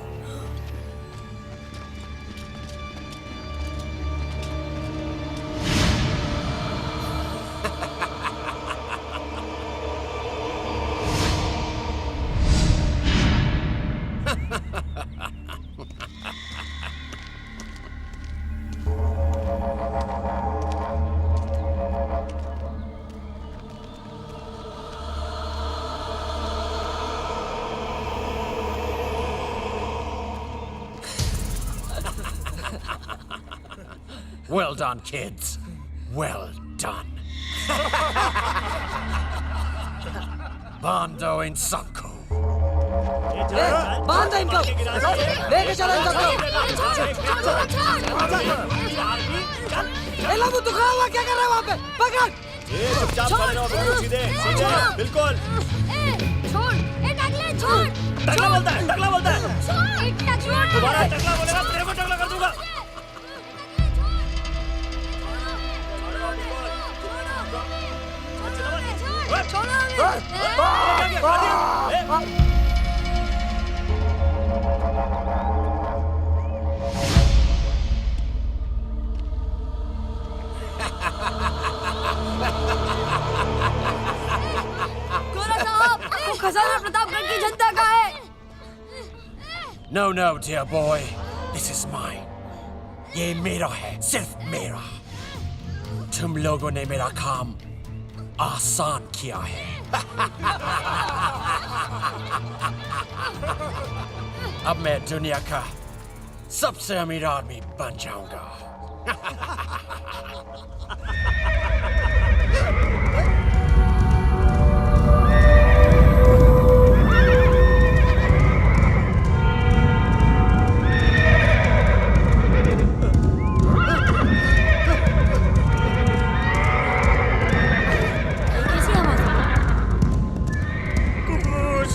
Well done, kids. Well done. Bando in Sanko. बांध दे इनको, लेके चलो इनको। लाबू तू खड़ा हुआ क्या कर रहा है वहाँ पे? पकड़। चुपचाप खड़े रहो, बिल्कुल सीधे सीधे बिल्कुल। छोड़ टकला छोड़। टकला बोलता है, टकला बोलता है। छोड़ टकला। दोबारा टकला बोलेगा तेरे को टकला कर दूंगा। No, no, dear boy. This is mine. ये मेरा है, सिर्फ मेरा. तुम लोगों ने मेरा काम आसान किया है. अब मैं दुनिया का सबसे अमीर आदमी बन जाऊंगा.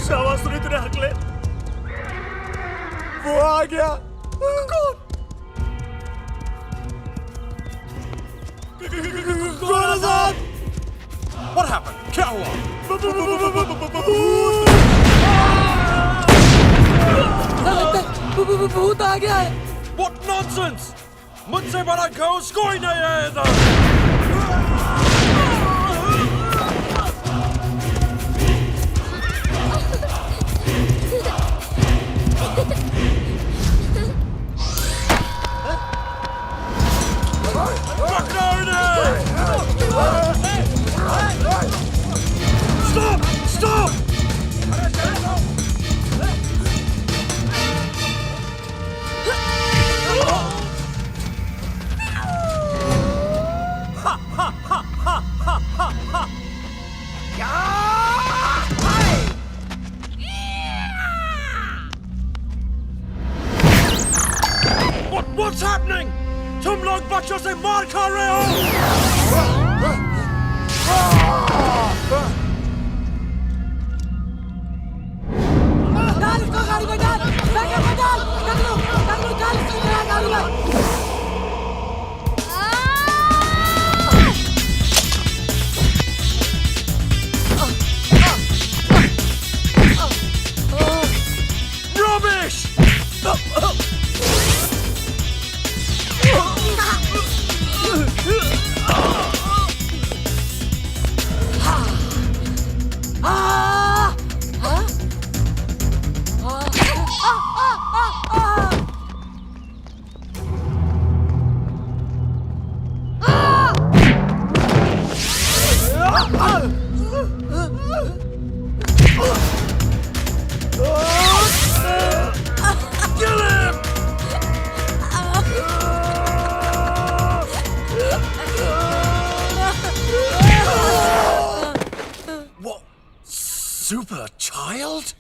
शाबाश सुनी तूने हकले. वो आ गया. कौन? What happened? क्या हुआ? भूत आ गया है. What nonsense! मुझसे बड़ा घोस्ट कोई नहीं है इधर. Stop! Stop! What's happening? तुम लोग बच्चों से मार खा रहे हो. डाल इसको गाड़ी में डाल. बैग में डाल. टकलू डाल इसको गाड़ी में. Rubbish! Super child?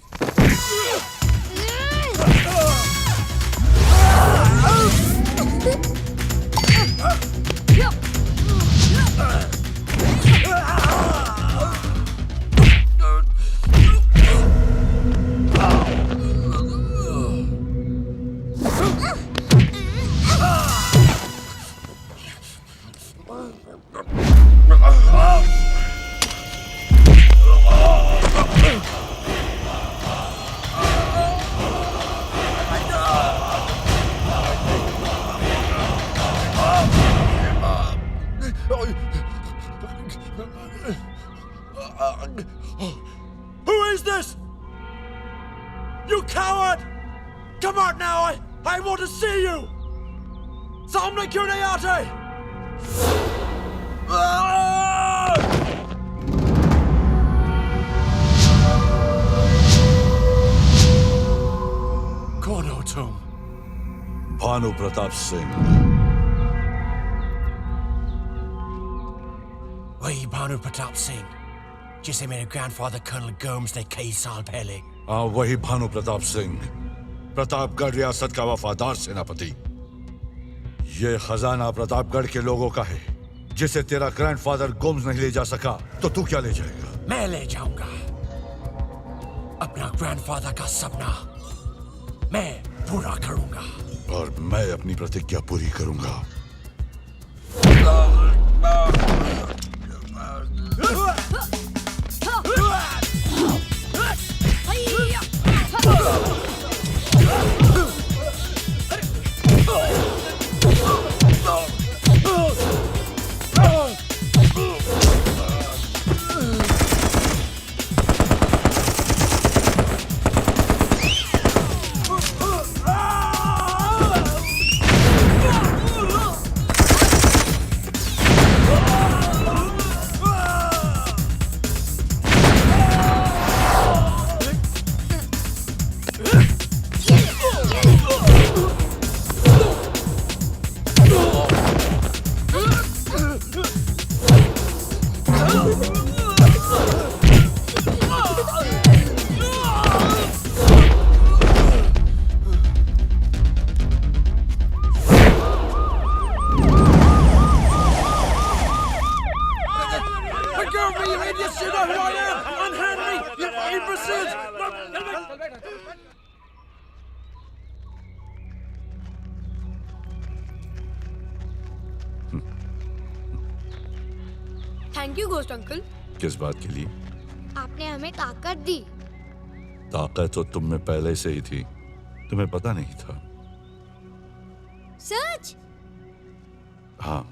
Who is this? You coward! Come out now! I want to see you! सामने क्यों नहीं आते? कौन हो तुम? भानु प्रताप सिंह. वही भानु प्रताप सिंह जिसे मेरे ग्रैंडफादर कर्नल गोम्स ने कई साल पहले. हाँ, वही भानु प्रताप सिंह, प्रतापगढ़ रियासत का वफादार सेनापति. ये खजाना प्रतापगढ़ के लोगों का है, जिसे तेरा ग्रैंडफादर गोम्स नहीं ले जा सका, तो तू क्या ले जाएगा? मैं ले जाऊंगा अपना ग्रैंडफादर का सपना. मैं पूरा करूंगा. और मैं अपनी प्रतिज्ञा पूरी करूंगा. Thank you ghost uncle. किस बात के लिए? आपने हमें ताकत दी। ताकत तो तुम में पहले से ही थी, तुम्हें पता नहीं था। सच? हाँ,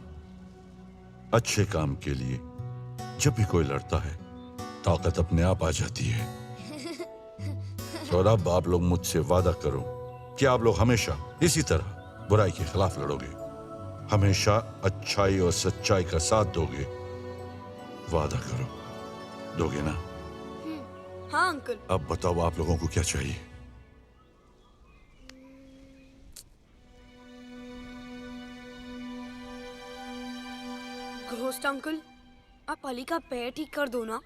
अच्छे काम के लिए जब भी कोई लड़ता है ताकत अपने आप आ जाती है। और अब आप लोग मुझसे वादा करो कि आप लोग हमेशा इसी तरह बुराई के खिलाफ लड़ोगे, हमेशा अच्छाई और सच्चाई का साथ दोगे। वादा करो, दोगे ना? हाँ अंकल। अब बताओ आप लोगों को क्या चाहिए? घोस्ट अंकल, आप अली का पैर ठीक कर दो ना।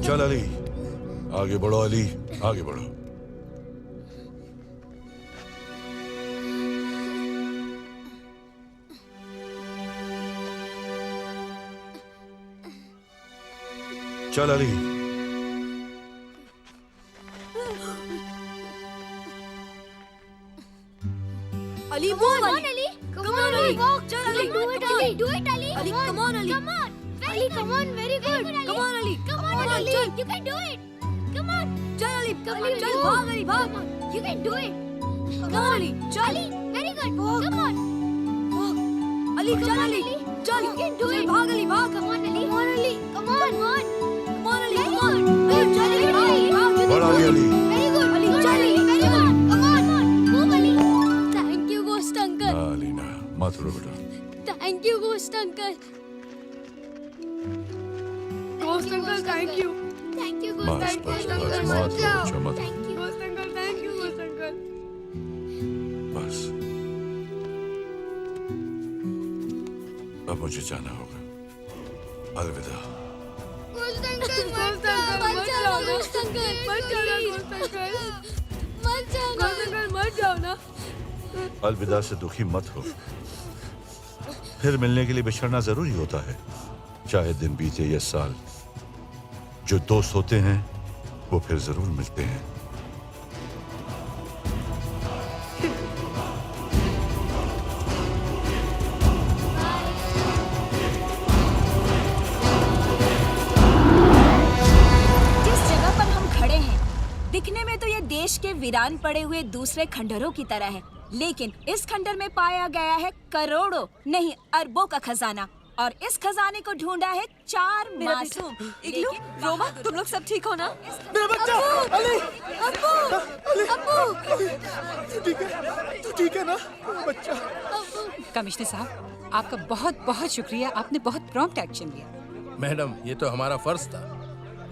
चल अली, आगे बढ़ो अली, आगे बढ़ो। चल अली। अली वो Come on, Ali. Come on, Ali. चल Ali. Do it, Ali. Do it, Ali. Ali, come on, Ali. Come on. Ali, come on. Very good. Come on, Ali. Come on, Ali. You can do it. Come on. चल Ali, Ali, चल go. भाग अली, भाग। Come on. You can do it. Come on, Ali. चल। Ali, very good. Come on. Ali चल अली, चल। You can do चल it. भाग अली, भाग। Come on, Ali. Come on, Ali. Come on. Come on, Ali, Very come on। good. Ali, चल अली, भाग, भाग। बढ़ आगे Ali. Very good. Ali, Good, चल Ali. अली, Very चल। good. Come on. Move, Ali. Thank you, Ghost Uncle. ना अली ना, मत रो बेटा। Thank you, Ghost Uncle. Ghost Uncle, thank you. Thank you, बस Ghost बस Uncle. बस, मत रो बच्चा, मत रो। Thank you. Ghost Uncle, thank you, Ghost Uncle. बस अब मुझे जाना होगा। अलविदा। Ghost Uncle, मत जाओ, मत जाओ, Ghost Uncle. मत जाना, Ghost Uncle। मत जाओ, Ghost Uncle, मत जाओ ना। अलविदा से दुखी मत हो, फिर मिलने के लिए बिछड़ना जरूरी होता है, चाहे दिन बीते या साल। जो दोस्त होते हैं वो फिर जरूर मिलते हैं। जिस जगह पर हम खड़े हैं दिखने में तो ये देश के वीरान पड़े हुए दूसरे खंडरों की तरह है, लेकिन इस खंडर में पाया गया है करोड़ों नहीं अरबों का खजाना, और इस खजाने को ढूंढा है 4 मासूम। इग्लू, रोमा, तुम लोग सब ठीक हो ना? मेरा बच्चा अली, तू ठीक है ना बच्चा? कमिश्नर साहब, आपका बहुत बहुत शुक्रिया, आपने बहुत प्रॉम्प्ट एक्शन लिया। मैडम, ये तो हमारा फर्ज था,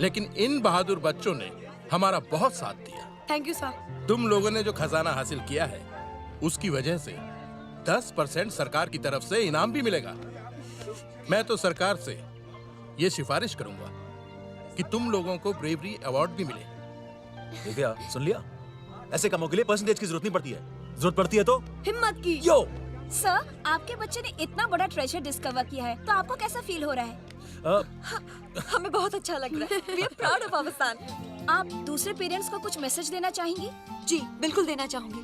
लेकिन इन बहादुर बच्चों ने हमारा बहुत साथ दिया। Thank you sir. तुम लोगों ने जो खजाना हासिल किया है उसकी वजह से 10% सरकार की तरफ से इनाम भी मिलेगा। मैं तो सरकार से ये सिफारिश करूंगा कि तुम लोगों को ब्रेवरी अवार्ड भी मिले। दिव्या, सुन लिया? ऐसे कामों के लिए परसेंटेज की जरूरत नहीं पड़ती है। जरूरत पड़ती है तो हिम्मत की। यो सर, आपके बच्चे ने इतना बड़ा ट्रेजर डिस्कवर किया है, तो आपको कैसा फील हो रहा है? हमें बहुत अच्छा लग रहा है। We are proud of our son. आप दूसरे पेरेंट्स को कुछ मैसेज देना चाहेंगी? जी, बिल्कुल देना चाहूंगी।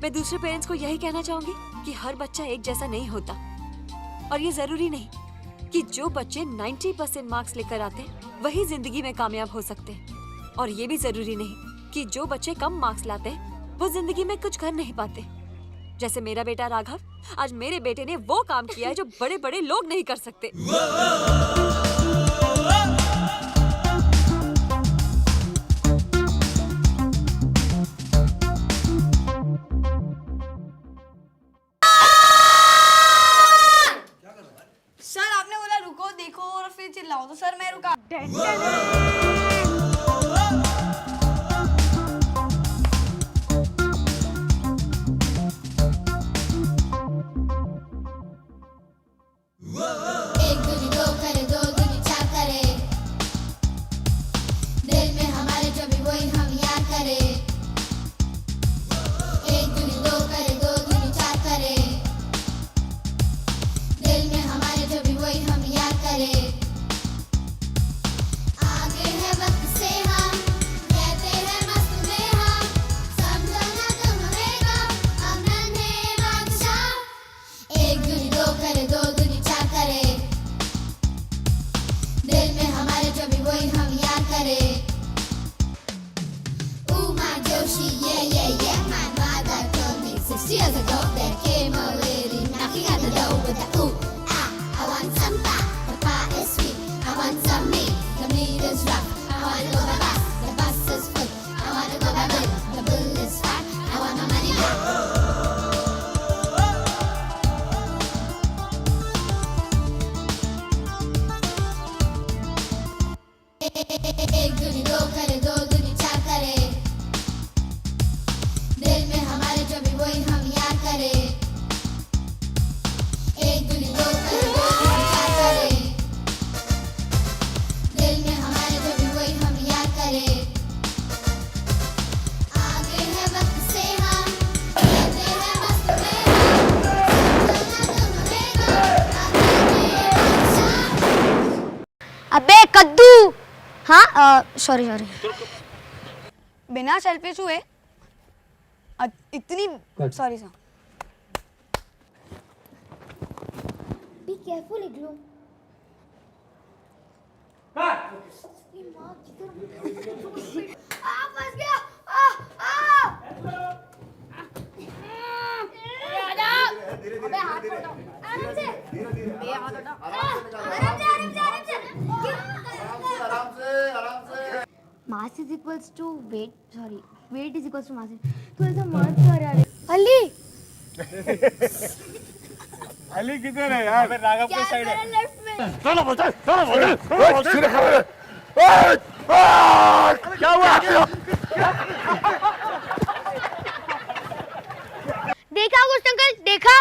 मैं दूसरे पेरेंट्स को यही कहना चाहूंगी कि हर बच्चा एक जैसा नहीं होता, और ये जरूरी नहीं कि जो बच्चे 90% मार्क्स लेकर आते हैं वही जिंदगी में कामयाब हो सकते हैं, और ये भी जरूरी नहीं कि जो बच्चे कम मार्क्स लाते हैं वो जिंदगी में कुछ कर नहीं पाते। जैसे मेरा बेटा राघव, आज मेरे बेटे ने वो काम किया है जो बड़े बड़े लोग नहीं कर सकते। सर, आपने बोला रुको, देखो और फिर चिल्लाओ, तो सर मैं रुका। sushi, yeah, yeah, yeah. My mother told me 6 years ago there came a lady knocking at the door with the ooh, ah. I want some pie, the pie is sweet. I want some meat, the meat is rough. I want to go by bus, the bus is full. I want to go by bull, the bull is fat. I want my money back. एक दूनी दो करे, दो दूनी चार करे। दिल में हमारे जो भी वही हम याद करे। एक दूनी दो करे, दो दूनी चार करे। दिल में हमारे जो भी वही हम याद करे। आगे है वक्त से हम कहते हैं मस्त में अबे कद्दू हाँ सॉरी सॉरी बिना सेल्फी हुए इतनी सॉरी सर बी केयरफुल इग्लू फंस गया अबे हाथ हटाओ आराम से ये हाथ हटाओ आराम से mass is equals to weight weight is equals to mass तो ऐसा मत कर यार अली अली किधर है यार राघव के साइड है लेफ्ट में चलो बच्चा सिर खा क्या हुआ देखा कुछ अंकल देखा